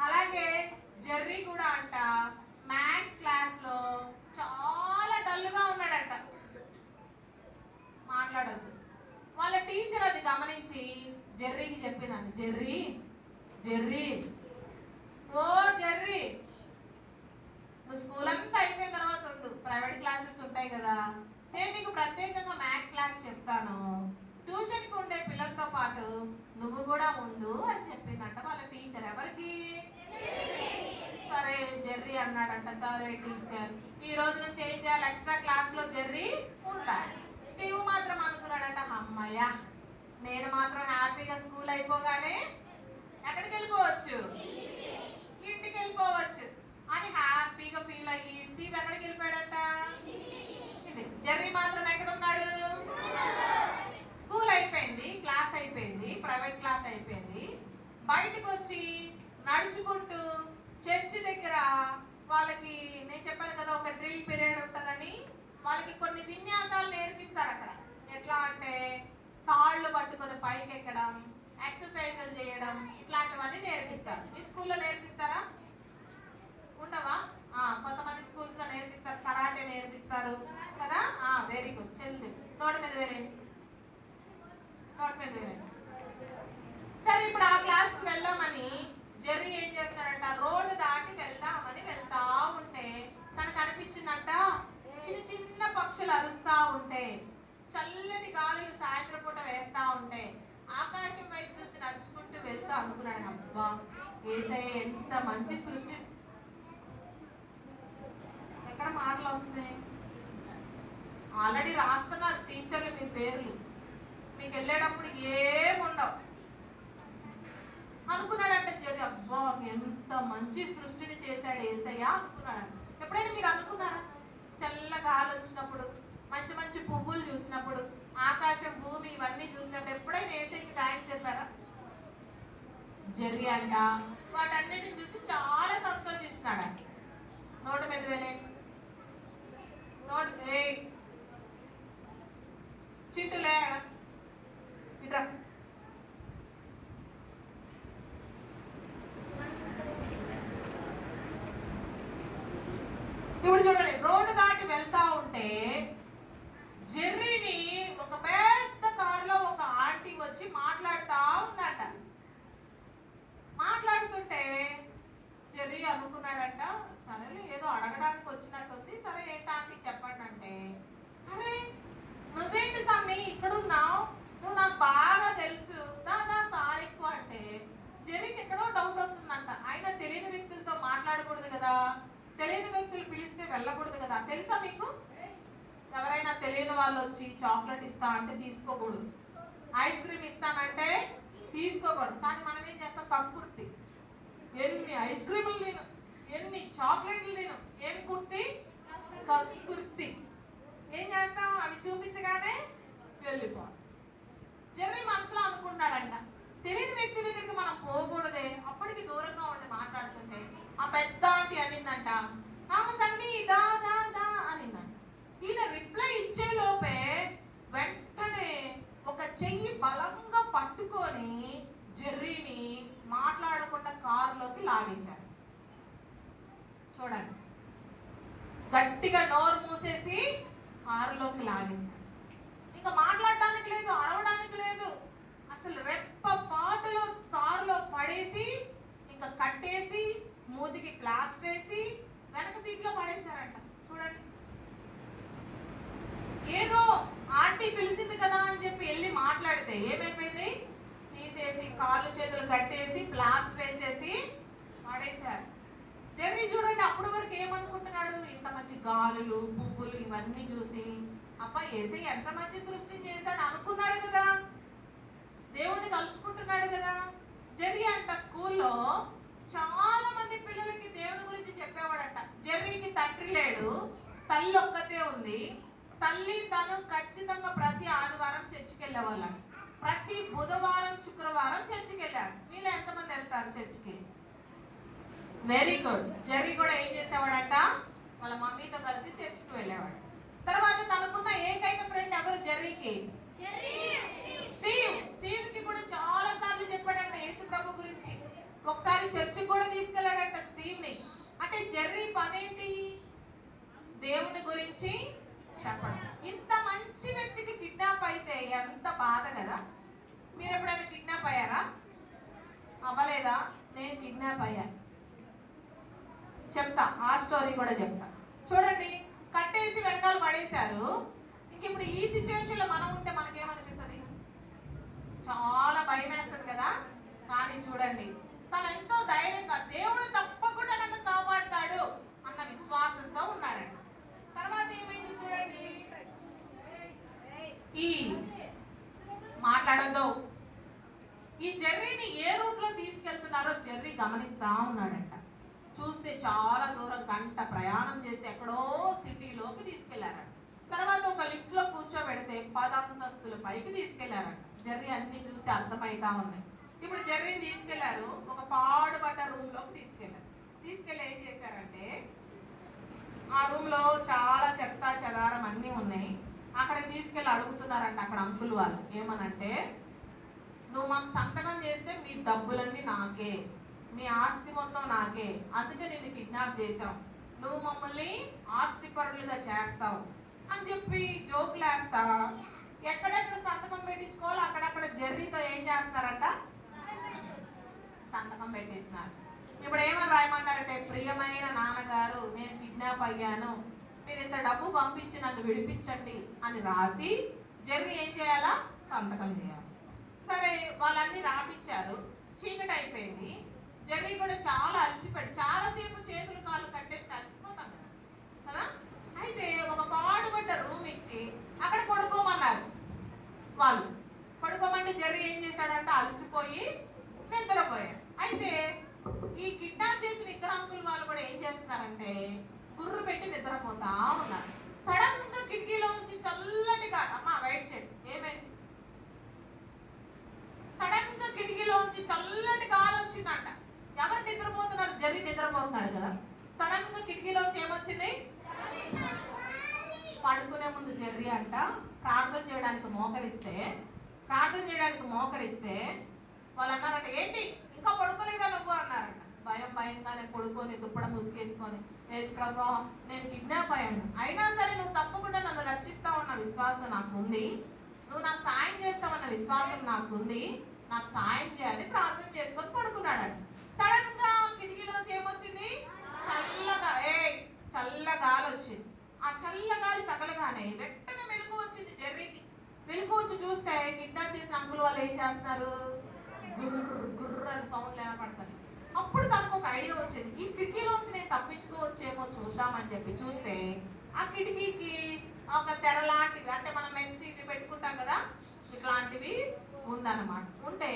అలాగే జెర్రీ కూడా అంట మ్యాథ్స్ క్లాస్లో చాలా డల్గా ఉన్నాడంట, మాట్లాడద్దు. వాళ్ళ టీచర్ అది గమనించి జెర్రీకి చెప్పిందండి, జెర్రీ ఓ జెర్రీ, నువ్వు స్కూల్ అంతా అయిపోయిన తర్వాత ఉండు, ప్రైవేట్ క్లాసెస్ ఉంటాయి కదా, నేను నీకు ప్రత్యేకంగా మ్యాథ్స్ క్లాస్ చెప్తాను, ట్యూషన్కి ఉండే పిల్లలతో పాటు నువ్వు కూడా ఉండు అని చెప్పిందంట వాళ్ళ టీచర్. ఎవరికి? సరే జెర్రీ అన్నాడంట, సరే టీచర్ ఈ రోజు నుంచి ఏం చేయాలి, ఎక్స్ట్రా క్లాస్లో జెర్రీ ఉంటాడు. స్టీవ్ మాత్రం అనుకున్నాడంట, అమ్మయ్య నేను మాత్రం హ్యాపీగా స్కూల్ అయిపోగానే ఎక్కడికి వెళ్ళిపోవచ్చు, ఇంటికి వెళ్ళిపోవచ్చు అని హ్యాపీగా ఫీల్ అయ్యి స్టీవ్ ఎక్కడికి వెళ్ళిపోయాడంట, జెర్రీ మాత్రం ఎక్కడ ఉన్నాడు? స్కూల్ అయిపోయింది, క్లాస్ అయిపోయింది, ప్రైవేట్ క్లాస్ అయిపోయింది. బయటకు వచ్చి నడుచుకుంటూ చర్చి దగ్గర వాళ్ళకి నేను చెప్పాను కదా ఒక డ్రిల్ పీరియడ్ ఉంటుందని, వాళ్ళకి కొన్ని విన్యాసాలు నేర్పిస్తారు అక్కడ. ఎట్లా అంటే తాళ్ళు పట్టుకొని పైకి ఎక్కడం, ఎక్సర్సైజులు చేయడం, ఇట్లాంటివన్నీ నేర్పిస్తారు. ఈ స్కూల్లో నేర్పిస్తారా? ఉండవా? కొంతమంది స్కూల్స్ లో నేర్పిస్తారు, కరాటే నేర్పిస్తారు కదా. Very good. చెల్లి నోటి మీద వేరేంటి, నోటి మీద వేరేంటి. సరే ఇప్పుడు ఆ క్లాస్కి వెళ్దామని జెర్రీ ఏం చేస్తాడంట, రోడ్డు దాటి వెళ్దామని వెళ్తా ఉంటే తనకు అనిపించిందంట, చిన్న చిన్న పక్షులు అరుస్తా ఉంటే, చల్లటి గాలులు సాయంత్రం పూట వేస్తా ఉంటే, ఆకాశం వైపు చూసి నడుచుకుంటూ వెళ్తా అనుకున్నాడు, అబ్బా యేసయ్య ఎంత మంచి సృష్టి. ఎక్కడ మాటలు వస్తున్నాయి? ఆల్రెడీ రాస్తున్నారు టీచర్లు మీ పేర్లు, మీకు వెళ్ళేటప్పుడు ఏముండవు అనుకున్నాడంట జెర్రీ. అబ్బా ఎంత మంచి సృష్టిని చేశాడు యేసయ్య అనుకున్నాడంట. ఎప్పుడైనా మీరు అనుకున్నారా? చల్ల గాలి వచ్చినప్పుడు, మంచి మంచి పువ్వులు చూసినప్పుడు, ఆకాశం భూమి ఇవన్నీ చూసినప్పుడు ఎప్పుడైనా యేసయ్యకి థాంక్స్ చెప్పారా? జెర్రీ అంట వాటన్నిటిని చూసి చాలా సంతోషిస్తున్నాడంట. నోటి మీద వేలే, నోటి చింటులే ఇట్రా. ఇప్పుడు చూడండి, రోడ్డు దాటి వెళ్తా ఉంటే జెర్రీని ఒక పెద్ద కారులో ఒక ఆంటీ వచ్చి మాట్లాడుతుంది. ఎక్కడో డౌట్ వస్తుందంట. ఆయన తెలియని వ్యక్తులతో మాట్లాడకూడదు కదా, తెలియని వ్యక్తులు పిలిస్తే వెళ్ళకూడదు కదా. తెలుసా మీకు? ఎవరైనా తెలియని వాళ్ళు వచ్చి చాక్లెట్ ఇస్తా అంటే తీసుకోకూడదు, ఐస్ క్రీమ్ ఇస్తానంటే తీసుకోకూడదు. కానీ మనం ఏం చేస్తాం? కక్కుర్తి. ఎన్ని ఐస్ క్రీములు తిను, ఎన్ని చాక్లెట్లు తిను, ఏం కుర్తి? కక్కుర్తి. ఏం చేస్తాం? అవి చూపించగానే వెళ్ళిపో. జర్రీ మనసులో అనుకుంటాడంట, తెలియని వ్యక్తి దగ్గరికి మనం పోకూడదే. అప్పటికి దూరంగా ఉండి మాట్లాడుతుంటే ఆ పెద్ద ఆంటీ అనిందంట, సండి దా దా దా అనిందంట. ఈయన రిప్లై ఇచ్చే లోపే వెంటనే ఒక చెయ్యి బలంగా పట్టుకొని జెర్రీని మాట్లాడకుండా కారులోకి లాగేశారు. చూడండి, గట్టిగా నోరు మూసేసి కారులోకి లాగేశారు. ఇంకా మాట్లాడడానికి లేదు, అరవడానికి లేదు. అసలు రెప్ప పాటులో కారులో పడేసి ఇంకా కట్టేసి మూతికి ప్లాస్టర్ వేసి వెనక సీట్లో పడేశారంట. చూడండి, ఏదో ఆంటీ పిలిచింది కదా అని చెప్పి వెళ్ళి మాట్లాడితే ఏమైపోయింది? తీసేసి కాళ్ళు చేతులు కట్టేసి ప్లాస్టర్ వేసేసి పడేశారు. జెర్రీ చూడండి, అప్పటి వరకు ఏమనుకుంటున్నాడు? ఇంత మంచి గాలులు పువ్వులు ఇవన్నీ చూసి అబ్బా ఏసై ఎంత మంచి సృష్టి చేశాడు అనుకున్నాడు కదా, దేవుడిని తలుచుకుంటున్నాడు కదా. జెర్రీ అంట స్కూల్లో చాలా మంది పిల్లలకి దేవుని గురించి చెప్పేవాడంట. జెర్రీకి తండ్రి లేడు, తల్లి ఒక్కతే ఉంది. తల్లి తను ఖచ్చితంగా ప్రతి ఆదివారం చర్చికి వెళ్ళేవాళ్ళం, ప్రతి బుధవారం శుక్రవారం చర్చికి వెళ్ళారు. మీలో ఎంతమంది వెళ్తారు చర్చికి? Very good. జెర్రీ కూడా ఏం చేసేవాడంట? వాళ్ళ మమ్మీతో కలిసి చర్చికి వెళ్ళేవాడు. తర్వాత తనకున్న ఏకైక ఫ్రెండ్ ఎవరు జెర్రీకి? స్టీవ్. స్టీవ్ కి కూడా చాలా సార్లు చెప్పాడంట యేసు ప్రభు గురించి. ఒకసారి చర్చికి కూడా తీసుకెళ్ళాడంట స్టీవ్ ని. అంటే జెర్రీ పనేంటి? దేవుని గురించి చెప్పండి. ఇంత మంచి వ్యక్తికి కిడ్నాప్ అయితే ఎంత బాధ కదా. మీరు ఎప్పుడైనా కిడ్నాప్ అయ్యారా? అవ్వలేదా? నేను కిడ్నాప్ అయ్యా, చెప్తా, ఆ స్టోరీ కూడా చెప్తా. చూడండి, కట్టేసి వెనకాల పడేశారు. ఇంక ఇప్పుడు ఈ సిచ్యువేషన్ లో మనం ఉంటే మనకేమనిపిస్తుంది? చాలా భయం వేస్తుంది కదా. కానీ చూడండి, తను ఎంతో ధైర్యంగా దేవుడు తప్పకుండా నన్ను కాపాడుతాడు అన్న విశ్వాసంతో ఉన్నాడండి. తర్వాత ఏమైంది చూడండి, ఈ మాట్లాడద్దు, ఈ జెర్రీని ఏ రూట్ లో తీసుకెళ్తున్నారో జెర్రీ గమనిస్తా ఉన్నాడంట. చూస్తే చాలా దూరం, గంట ప్రయాణం చేస్తే ఎక్కడో సిటీలోకి తీసుకెళ్లారంట. తర్వాత ఒక లిఫ్ట్ లో కూర్చోబెడితే 10 అంతస్తుల పైకి తీసుకెళ్లారంట. జెర్రీ అన్ని చూసి అర్థమైతా ఉన్నాయి. ఇప్పుడు జెర్రీని తీసుకెళ్లారు, ఒక పాడుపడ్డ రూమ్ లోకి తీసుకెళ్లారు. తీసుకెళ్లి ఏం చేశారంటే, ఆ రూమ్ లో చాలా చెత్త చెదారం అన్నీ ఉన్నాయి. అక్కడికి తీసుకెళ్లి అడుగుతున్నారంట అక్కడ అంకుల్ వాళ్ళు. ఏమనంటే, నువ్వు మాకు సంతకం చేస్తే మీ డబ్బులన్నీ నాకే, నీ ఆస్తి మొత్తం నాకే, అందుకే నిన్ను కిడ్నాప్ చేసావు, నువ్వు మమ్మల్ని ఆస్తి పరులుగా చేస్తావు అని చెప్పి జోకులు వేస్తా ఎక్కడెక్కడ సంతకం పెట్టించుకోవాలో అక్కడక్కడ జెర్రీతో ఏం చేస్తారంట? సంతకం పెట్టిస్తున్నారు. ఇప్పుడు ఏమని రాయమంటారంటే, ప్రియమైన నాన్నగారు, నేను కిడ్నాప్ అయ్యాను, మీరు ఇంత డబ్బు పంపించి నన్ను విడిపించండి అని రాసి జెర్రీ ఏం చేయాలా? సంతకం చేయాలి. సరే, వాళ్ళన్నీ రాపిచ్చారు. చీకటి అయిపోయింది. జెర్రీ కూడా చాలా అలసిపోయాడు. చాలాసేపు చేతులు కాళ్ళు కట్టేసి అలసిపోతాం కదా. అయితే ఒక పాడుబడ్డ రూమ్ ఇచ్చి అక్కడ పడుకోమన్నారు వాళ్ళు. పడుకోమంటే జెర్రీ ఏం చేశాడంటే అలసిపోయి నిద్రపోయాడు. అయితే ఈ కిడ్నాప్ చేసిన ఇద్దరు అంకుల్ వాళ్ళు కూడా ఏం చేస్తున్నారంటే గుర్రు పెట్టి నిద్రపోతా ఉన్నారు. సడన్ గా కిటికీలో నుంచి చల్లటి గాలి, అమ్మా వైట్ షర్ట్, ఏమైంది? సడన్ గా కిటికీలో నుంచి చల్లటి గాలి వచ్చిందంట. ఎవరు నిద్రపోతున్నారు? జెర్రీ నిద్రపోతున్నాడు కదా. సడన్ గా కిటికీలోంచి ఏమొచ్చింది? పడుకునే ముందు జెర్రీ అంట ప్రార్థన చేయడానికి మోకరిస్తే వాళ్ళు అన్నారంట, ఏంటి ఇంకా పడుకోలేదా నువ్వు అన్నారంట. భయంగానే పడుకొని దుప్పడ ముసుగేసుకొని, యేసు ప్రభువా నేను కిడ్నాప్ అయ్యాను, అయినా సరే నువ్వు తప్పకుండా నన్ను రక్షిస్తావన్న విశ్వాసం నాకు ఉంది, నువ్వు నాకు సాయం చేస్తావన్న విశ్వాసం నాకు ఉంది, నాకు సాయం చేయాలని ప్రార్థన చేసుకొని పడుకున్నాడంట. సడన్ గా కిటికీలోంచి ఏమొచ్చింది? చల్ల గాలి వచ్చింది. ఆ చల్ల గాలి తగలగానే వెంటనే మెలకు వచ్చింది జెర్రీకి. మెలకు వచ్చి చూస్తే కిడ్నాప్ చేసిన అంకుల్ వాళ్ళు ఏం చేస్తారు? గుర్రు బుర్రని సౌండ్లు వినపడతాయి. అప్పుడు తనకు ఒక ఐడియా వచ్చింది, ఈ కిటికీలోంచి నేను తప్పించుకోవచ్చేమో చూద్దామని చెప్పి చూస్తే ఆ కిటికీకి ఒక తెర లాంటివి, అంటే మనం మెస్ ఇవి పెట్టుకుంటాం కదా, ఇట్లాంటివి ఉందన్నమాట. ఉంటే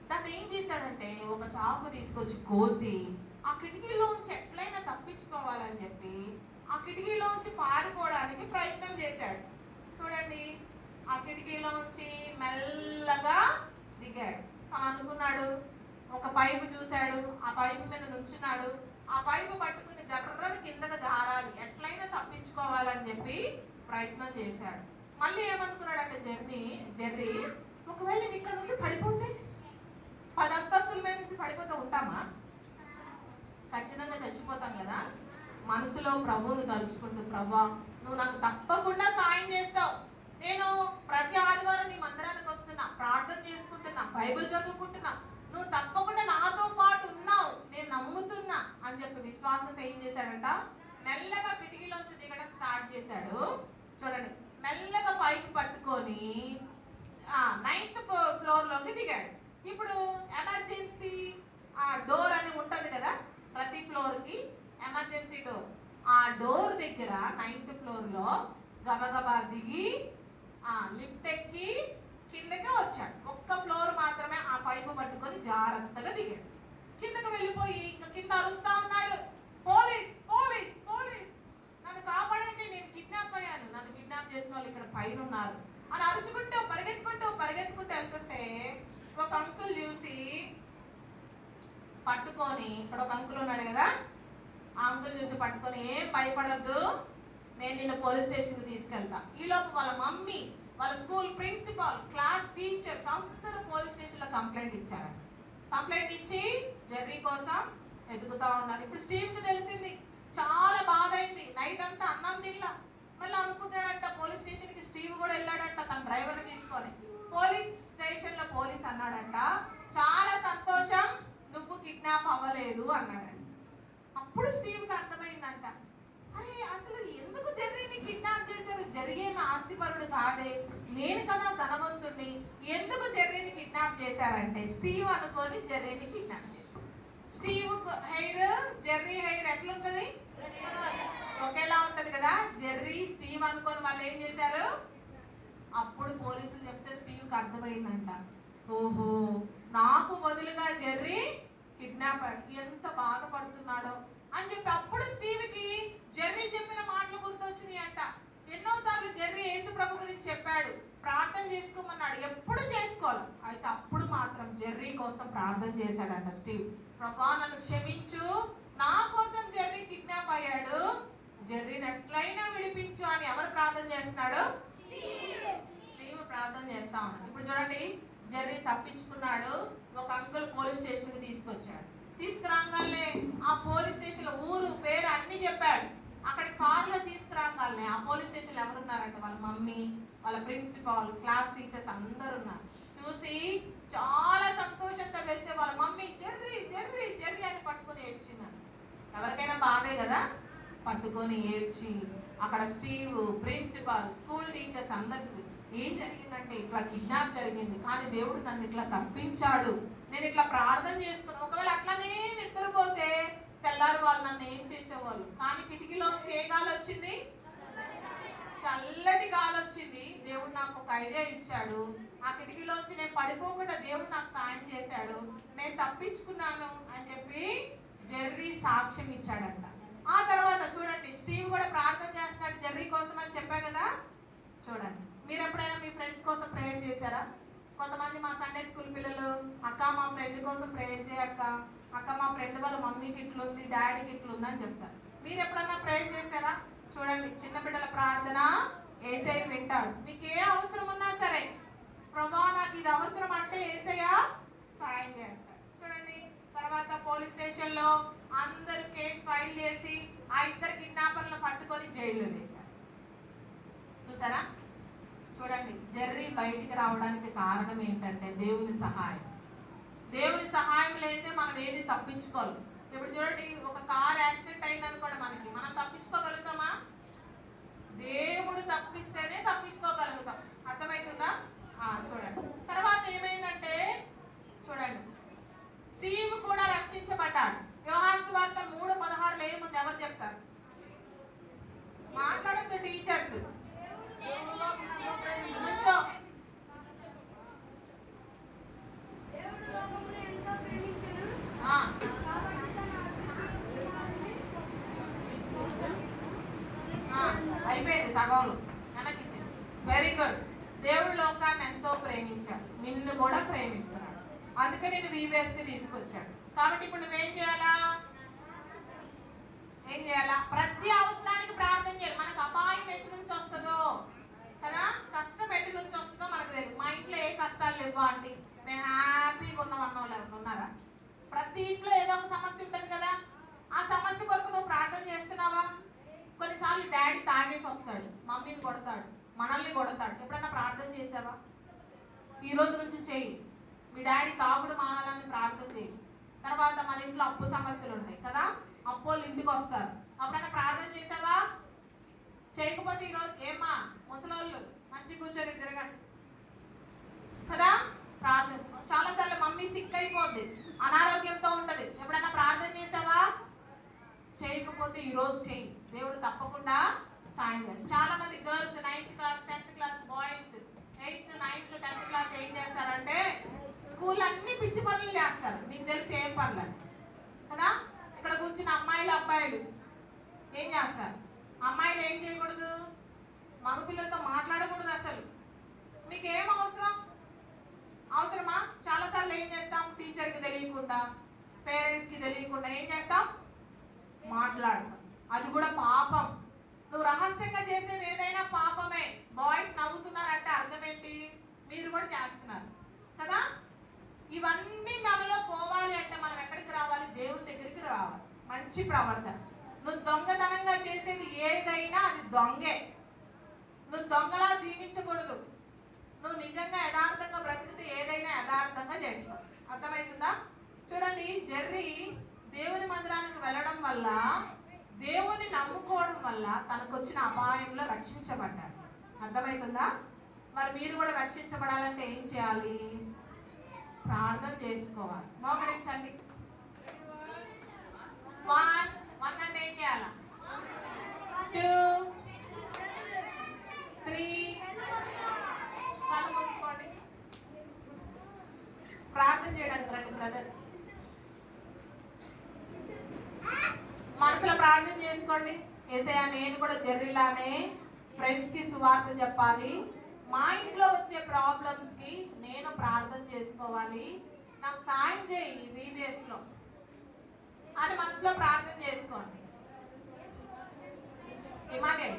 దాన్ని ఏం చేశాడంటే ఒక చాకు తీసుకొచ్చి కోసి ఆ కిటికీలోంచి ఎట్లయినా తప్పించుకోవాలని చెప్పి ఆ కిటికీలోంచి పారిపోవడానికి ప్రయత్నం చేశాడు. చూడండి, ఆ కిటికీలోంచి మెల్లగా దిగాడు. తను అనుకున్నాడు, ఒక పైపు చూశాడు, ఆ పైపు మీద నుంచున్నాడు, ఆ పైపు పట్టుకుని జర్రని కిందగా జారాలి, ఎట్లయినా తప్పించుకోవాలని చెప్పి ప్రయత్నం చేశాడు. మళ్ళీ ఏమనుకున్నాడంటే జెర్రీ ఒకవేళ నేను ఇక్కడ నుంచి పడిపోతే, 10 అంతస్తుల మీద నుంచి పడిపోతే ఉంటామా? ఖచ్చితంగా చచ్చిపోతాం కదా. మనసులో ప్రభువును తలుచుకుంటూ, ప్రభా నువ్వు నాకు తప్పకుండా సాయం చేస్తావు, నేను ప్రతి ఆదివారం నీ మందిరానికి వస్తున్నా, ప్రార్థన చేసుకుంటున్నా, బైబిల్ చదువుకుంటున్నా, నువ్వు తప్పకుండా నాతో పాటు ఉన్నావు, నేను నమ్ముతున్నా అని చెప్పి విశ్వాసంతో ఏం చేశాడంట, మెల్లగా కిటికీలోంచి దిగడం స్టార్ట్ చేశాడు. చూడండి, మెల్లగా పైకి పట్టుకొని 9th ఫ్లోర్లోకి దిగాడు. ఇప్పుడు ఎమర్జెన్సీ డోర్ అని ఉంటుంది కదా, ప్రతి ఫ్లోర్కి ఎమర్జెన్సీ డోర్. ఆ డోర్ దగ్గర 9th ఫ్లోర్లో గబగబా దిగి లిఫ్ట్ ఎక్కి కిందకే వచ్చాడు. ఒక్క ఫ్లోర్ మాత్రమే ఆ పైపు పట్టుకొని జాగ్రత్తగా దిగాడు. కిందకి వెళ్ళిపోయి ఇంకా కింద అరుస్తా ఉన్నాడు, పోలీస్ పోలీస్ పోలీస్, నన్ను కాపాడండి, నేను కిడ్నాప్ అయ్యాను, నన్ను కిడ్నాప్ చేసిన వాళ్ళు ఇక్కడ పైన ఉన్నారు అని అరుచుకుంటూ పరిగెత్తుకుంటూ వెళ్తుంటే ఒక అంకుల్ చూసి పట్టుకొని, ఇక్కడ ఒక అంకుల్ ఉన్నాడు కదా, ఆ అంకుల్ చూసి పట్టుకొని, ఏం భయపడద్దు, నేను నిన్ను పోలీస్ స్టేషన్కి తీసుకెళ్తా. ఈలోపు వాళ్ళ మమ్మీ, వాళ్ళ స్కూల్ ప్రిన్సిపాల్, క్లాస్ టీచర్స్ అందరూ పోలీస్ స్టేషన్లో కంప్లైంట్ ఇచ్చారు. కంప్లైంట్ ఇచ్చి జెర్రీ కోసం ఎదుగుతా ఉన్నారు. ఇప్పుడు స్టీవ్కి తెలిసింది, చాలా బాధ అయింది, నైట్ అంతా అన్నం తిల్లా. మళ్ళీ అనుకుంటాడంట పోలీస్ స్టేషన్కి స్టీవ్ కూడా వెళ్ళాడంట తన డ్రైవర్ తీసుకొని. పోలీస్ స్టేషన్లో పోలీస్ అన్నాడంట, చాలా సంతోషం, నువ్వు కిడ్నాప్ అవ్వలేదు అన్నాడంట. అప్పుడు స్టీవ్కి అర్థమైందంట, అరే అసలు ఎందుకు జెర్రీని కిడ్నాప్ చేశారు, జరిగిన ఆస్తిపరుడు కాదే, నేను కదా ధనవంతుడిని, ఎందుకు జెర్రీని కిడ్నాప్ చేశారంటే స్టీవ్ అనుకొని జెర్రీని కిడ్నాప్ చేశారు. స్టీవ్ హెయిర్ జెర్రీ హెయిర్ ఎట్లుంటది, ఒకేలా ఉంటది కదా. జెర్రీ స్టీవ్ అనుకొని వాళ్ళు ఏం చేశారు, అప్పుడు పోలీసులు చెప్తే స్టీవ్కి అర్థమైందంట, ఓహో నాకు బదులుగా జెర్రీ కిడ్నాప్ ఎంత బాధపడుతున్నాడో అని చెప్పి అప్పుడు స్టీవ్కి జెర్రీ చెప్పిన మాటలు గుర్తొచ్చినాయి అంట. ఎన్నోసార్లు జెర్రీ యేసు ప్రభు గురించి చెప్పాడు, ప్రార్థన చేసుకోమన్నాడు, ఎప్పుడు చేసుకోవాలి. అయితే అప్పుడు మాత్రం జెర్రీ కోసం ప్రార్థన చేశాడంట స్టీవ్, ప్రభా నన్ను క్షమించు, నా కోసం జెర్రీ కిడ్నాప్ అయ్యాడు, జెర్రీని ఎట్లయినా విడిపించు అని ఎవరు ప్రార్థన చేస్తున్నాడు, స్టీవ్ ప్రార్థన చేస్తా ఉన్నాడు. ఇప్పుడు చూడండి, జెర్రీ తప్పించుకున్నాడు, ఒక అంకుల్ పోలీస్ స్టేషన్కి తీసుకొచ్చాడు. తీసుకురాగానే ఆ పోలీస్ స్టేషన్లో ఊరు పేరు అన్ని చెప్పాడు. అక్కడ కార్లో తీసుకురాగానే ఆ పోలీస్ స్టేషన్లో ఎవరున్నారంటే వాళ్ళ మమ్మీ, వాళ్ళ ప్రిన్సిపాల్, క్లాస్ టీచర్స్ అందరు ఉన్నారు. చూసి చాలా సంతోషంతో వెళ్తే వాళ్ళ మమ్మీ జెర్రీ జెర్రీ జెర్రీ అని పట్టుకొని ఏడ్చిందని. ఎవరికైనా బాధే కదా, పట్టుకొని ఏడ్చి అక్కడ స్టీవ్, ప్రిన్సిపాల్, స్కూల్ టీచర్స్ అందరు, ఏం జరిగిందంటే ఇట్లా కిడ్నాప్ జరిగింది, కానీ దేవుడు నన్ను ఇట్లా తప్పించాడు, నేను ఇట్లా ప్రార్థన చేసుకున్నాను, ఒకవేళ అట్లానే నిద్రపోతే తెల్లారు వాళ్ళు నన్ను ఏం చేసేవాళ్ళు. కానీ కిటికీలోంచి ఏ గాలి వచ్చింది, చల్లటి గాలి వచ్చింది. దేవుడు నాకు ఒక ఐడియా ఇచ్చాడు, ఆ కిటికీలోంచి నేను పడిపోకుండా దేవుడు నాకు సాయం చేశాడు, నేను తప్పించుకున్నాను అని చెప్పి జెర్రీ సాక్ష్యం ఇచ్చాడంట. ఆ తర్వాత చూడండి, స్టీవ్ కూడా ప్రార్థన చేస్తాడు జెర్రీ కోసం అని చెప్పా కదా. చూడండి, మీరు ఎప్పుడైనా మీ ఫ్రెండ్స్ కోసం ప్రేయర్ చేశారా? కొంతమంది మా సండే స్కూల్ పిల్లలు, అక్క మా ఫ్రెండ్ కోసం ప్రేయర్ చేయక్క, అక్క మా ఫ్రెండ్ వాళ్ళ మమ్మీకి ఇట్లుంది, డాడీకి ఇట్లుంది అని చెప్తారు. మీరు ఎప్పుడన్నా ప్రేయర్ చేశారా? చూడండి, చిన్న బిడ్డల ప్రార్థన యేసయ్య వింటాడు. మీకు ఏ అవసరం ఉన్నా సరే, ప్రభా నాకు ఇది అవసరం అంటే యేసయ్య సాయం చేస్తాడు. చూడండి, తర్వాత పోలీస్ స్టేషన్లో అందరూ కేసు ఫైల్ చేసి ఆ 2 కిడ్నాపర్లను పట్టుకొని జైల్లో వేశారు. చూసారా? చూడండి, జెర్రీ బయటికి రావడానికి కారణం ఏంటంటే దేవుని సహాయం. దేవుని సహాయం లేదే మనం ఏది తప్పించుకోవాలి. ఇప్పుడు చూడండి, ఒక కార్ యాక్సిడెంట్ అయింది అనుకోండి, మనం తప్పించుకోగలుగుతామా? దేవుడు తప్పిస్తేనే తప్పించుకోగలుగుతాం. అర్థమవుతుందా? చూడండి, తర్వాత ఏమైందంటే చూడండి, ప్రేమించాడు, నిన్ను కూడా ప్రేమిస్తున్నాడు. అందుకే నేను VBSకి తీసుకొచ్చాడు. కాబట్టి ఇప్పుడు నువ్వేం చేయాలా? ఏం చేయాలా? ప్రతి అవసరానికి ప్రార్థన చేయాలి. మనకు అపాయం ఎటు నుంచి వస్తుందో కదా, కష్టం ఎటు నుంచి వస్తుందో మనకు తెలియదు. మా ఇంట్లో ఏ కష్టాలు లేవు అండి, మేము హ్యాపీగా ఉన్నాం అన్నవాళ్ళు ఎవరు ఉన్నారా? ప్రతి ఇంట్లో ఏదో ఒక సమస్య ఉంటుంది కదా. ఆ సమస్య కొరకు నువ్వు ప్రార్థన చేస్తున్నావా? కొన్నిసార్లు డాడీ తాగేసి వస్తాడు, మమ్మీని కొడతాడు, మనల్ని కొడతాడు. ఎప్పుడైనా ప్రార్థన చేసావా? ఈ రోజు నుంచి చెయ్యి. మీ డాడీ తాగుడు మానాలని ప్రార్థన చేయి. తర్వాత మన ఇంట్లో అప్పు సమస్యలు ఉంటాయి కదా, అప్పోళ్ళు ఇంటికి వస్తారు. అప్పుడైనా ప్రార్థన చేసావా? చేయకపోతే ఈరోజు ఏమా ముసలోళ్ళు మంచి కూర్చొని తిరగండి కదా. ప్రార్థన చాలాసార్లు మమ్మీ సిక్ అయిపోద్ది, అనారోగ్యంతో ఉంటది. ఎప్పుడైనా ప్రార్థన చేసావా? చేయకపోతే ఈరోజు చేయి, దేవుడు తప్పకుండా సాయం చేయాలి. చాలా మంది girls 9th class 10th class boys 8th 9th 10th class ఏం చేస్తారంటే స్కూల్ అన్ని పిచ్చి పనులు చేస్తారు. మీకు తెలిసి ఏం పనులు కదా. ఇక్కడ కూర్చున్న అమ్మాయిలు అబ్బాయిలు ఏం చేస్తారు? అమ్మాయిలు ఏం చేయకూడదు, మగపిల్లలతో మాట్లాడకూడదు. అసలు మీకు ఏం అవసరమా? చాలాసార్లు ఏం చేస్తాం? టీచర్కి తెలియకుండా, పేరెంట్స్కి తెలియకుండా ఏం చేస్తాం? మాట్లాడతాం. అది కూడా పాపం. నువ్వు రహస్యంగా చేసేది ఏదైనా పాపమే. బాయ్స్ నవ్వుతున్నారంటే అర్థం ఏంటి? మీరు కూడా చేస్తున్నారు కదా. ఇవన్నీ మనలో పోవాలి అంటే మనం ఎక్కడికి రావాలి? దేవుని దగ్గరికి రావాలి. మంచి ప్రవర్తన. నువ్వు దొంగతనంగా చేసేది ఏదైనా అది దొంగే. నువ్వు దొంగలా జీవించకూడదు. నువ్వు నిజంగా యథార్థంగా బ్రతికితే ఏదైనా యథార్థంగా చేస్తావు. అర్థమవుతుందా? చూడండి, జెర్రీ దేవుని మందిరానికి వెళ్ళడం వల్ల, దేవుని నమ్ముకోవడం వల్ల తనకు వచ్చిన అపాయంలో రక్షించబడ్డాడు. అర్థమవుతుందా? మరి మీరు కూడా రక్షించబడాలంటే ఏం చేయాలి? ప్రార్థన చేసుకోవాలి. మోకరించండి. 1 అంటే ఏం చేయాలా? 2 3 కళ్ళు మూసుకోండి. ప్రార్థన చేయడానికి రండి బ్రదర్స్. మనసులో ప్రార్థన చేసుకోండి. యేసయ్యా, నేను కూడా జెర్రీలానే ఫ్రెండ్స్కి సువార్త చెప్పాలి. మా ఇంట్లో వచ్చే ప్రాబ్లమ్స్కి నేను ప్రార్థన చేసుకోవాలి. నాకు సాయం చేయి VBSలో అని మనసులో ప్రార్థన చేసుకోండి. ఇమానే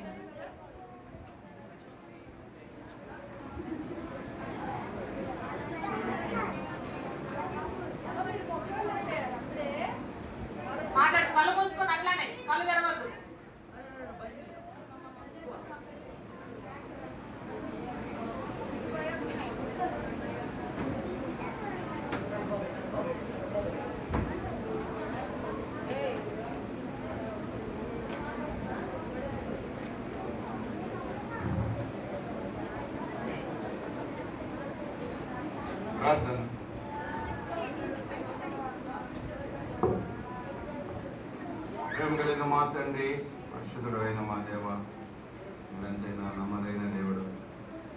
మాట్లాడు. కళ్ళు మూసుకొని అట్లానే, కళ్ళు తెరవద్దు. ప్రార్థన. ప్రేమ కలిగిన మా తండ్రి, పరిశుద్ధుడు అయిన మా దేవ, ఎంతైనా నమ్మదైన దేవుడు,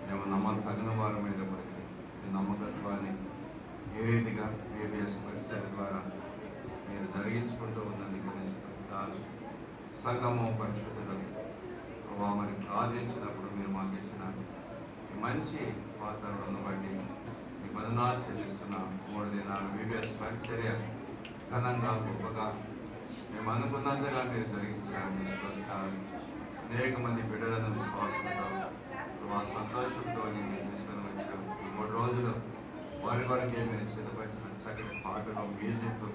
మేము నమ్మతగిన వారి మీద పలికి ఈ నమ్మకత్వాన్ని ఏ రీతిగా VBS పరిచయ ద్వారా మీరు జరిగించుకుంటూ ఉందని గ్రహించుకుంటారు. సంఘము పరిశుద్ధుడు మరి ప్రార్థించినప్పుడు మీరు మాకు ఇచ్చిన ఈ మంచి వాతావరణం బట్టి మీ వందనాలు చెల్లిస్తున్న 3 దినాలు VBS పరిచర్య ఘనంగా గొప్పగా మేము అనుకున్నంతగా మీరు జరిగించారు. మీ స్తోత్రాలు. అనేక మంది బిడ్డలను విశ్వాసంతో మా సంతోషంతో మీరు తీసుకొని వచ్చారు. 3 రోజులు వారి కొరకే మీరు సిద్ధపరిచిన చక్కటి పాటలు, మ్యూజిక్,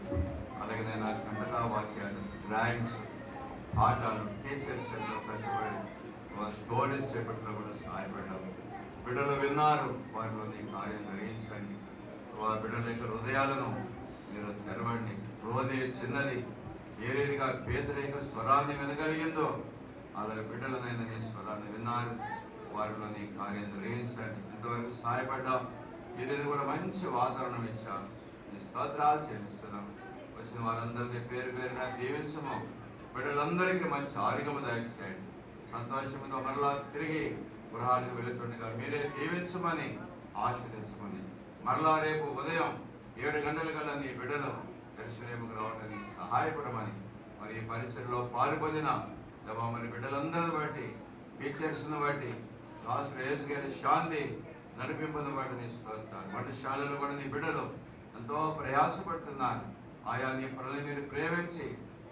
అలాగే నేను కంటకా వాక్యాలు, డ్రాయింగ్స్, ఆటలు, టీచర్స్ ఎంతో కష్టపడి వారి స్టోరీస్ చేపట్టలో కూడా సహాయపడ్డాము. బిడ్డలు విన్నారు, వారిలో నీ కార్యం జరిగించండి. వారి బిడ్డల యొక్క హృదయాలను మీరు తెరవండి. హృదయ చిన్నది ఏ రీతిగా పేతురు యొక్క స్వరాన్ని వినగలిగిందో అలాగే బిడ్డలనైనా నీ స్వరాన్ని విన్నారు, వారిలో నీ కార్యం జరిగించండి. ఇంతవరకు సహాయపడ్డాం. ఇది కూడా మంచి వాతావరణం ఇచ్చాం. నీ స్తోత్రాలు చెల్లిస్తున్నాం. వచ్చిన వారందరినీ పేరు పేరున దీవించము. బిడ్డలందరికీ మంచి ఆరోగ్యము దయచేయండి. సంతోషంతో మరలా తిరిగి గృహానికి వెళుతుండగా మీరే దీవించమని ఆశీర్వదించమని, మరలా రేపు ఉదయం 7 గంటల కల్లా నీ బిడ్డలు దర్శనముకు రావడానికి సహాయపడమని, మరి ఈ పరిచయలో పాల్పొందిన మరి బిడ్డలందరిని బట్టి, టీచర్స్ను బట్టి, క్లాసులు వేసుకెళ్ళి శాంతి నడిపింపని వాటి నీ స్తోత్రాలు. వంటశాలలో కూడా నీ బిడ్డలు ఎంతో ప్రయాసపడుతున్నారు. ఆయా నీ పనులు మీరు ప్రేమించి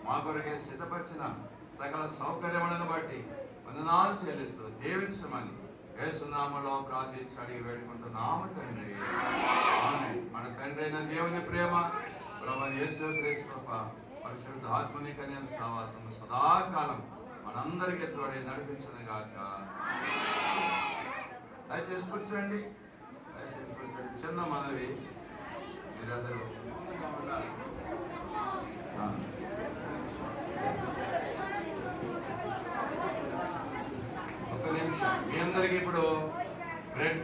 మా కొరకే సిద్ధపరిచిన సకల సౌకర్యములను బట్టి వందనాలు చెల్లిస్తూ దీవించమని యేసునామములో ప్రార్థించి అడిగి వేడుకుంటున్నాము తండ్రి. ఆమేన్. మన తండ్రి అయిన దేవుని ప్రేమ, ప్రభువైన యేసు క్రీస్తు కృప, పరిశుద్ధ ఆత్మని కన్యల సహవాసం సదాకాలం మనందరికీ తోడే నడిపించను గాక. దయచేసి కూర్చోండి. చిన్న మనవి, మీరందరూ ఉండాలి. ఒక్క నిమిషం, మీ అందరికీ ఇప్పుడు బ్రెడ్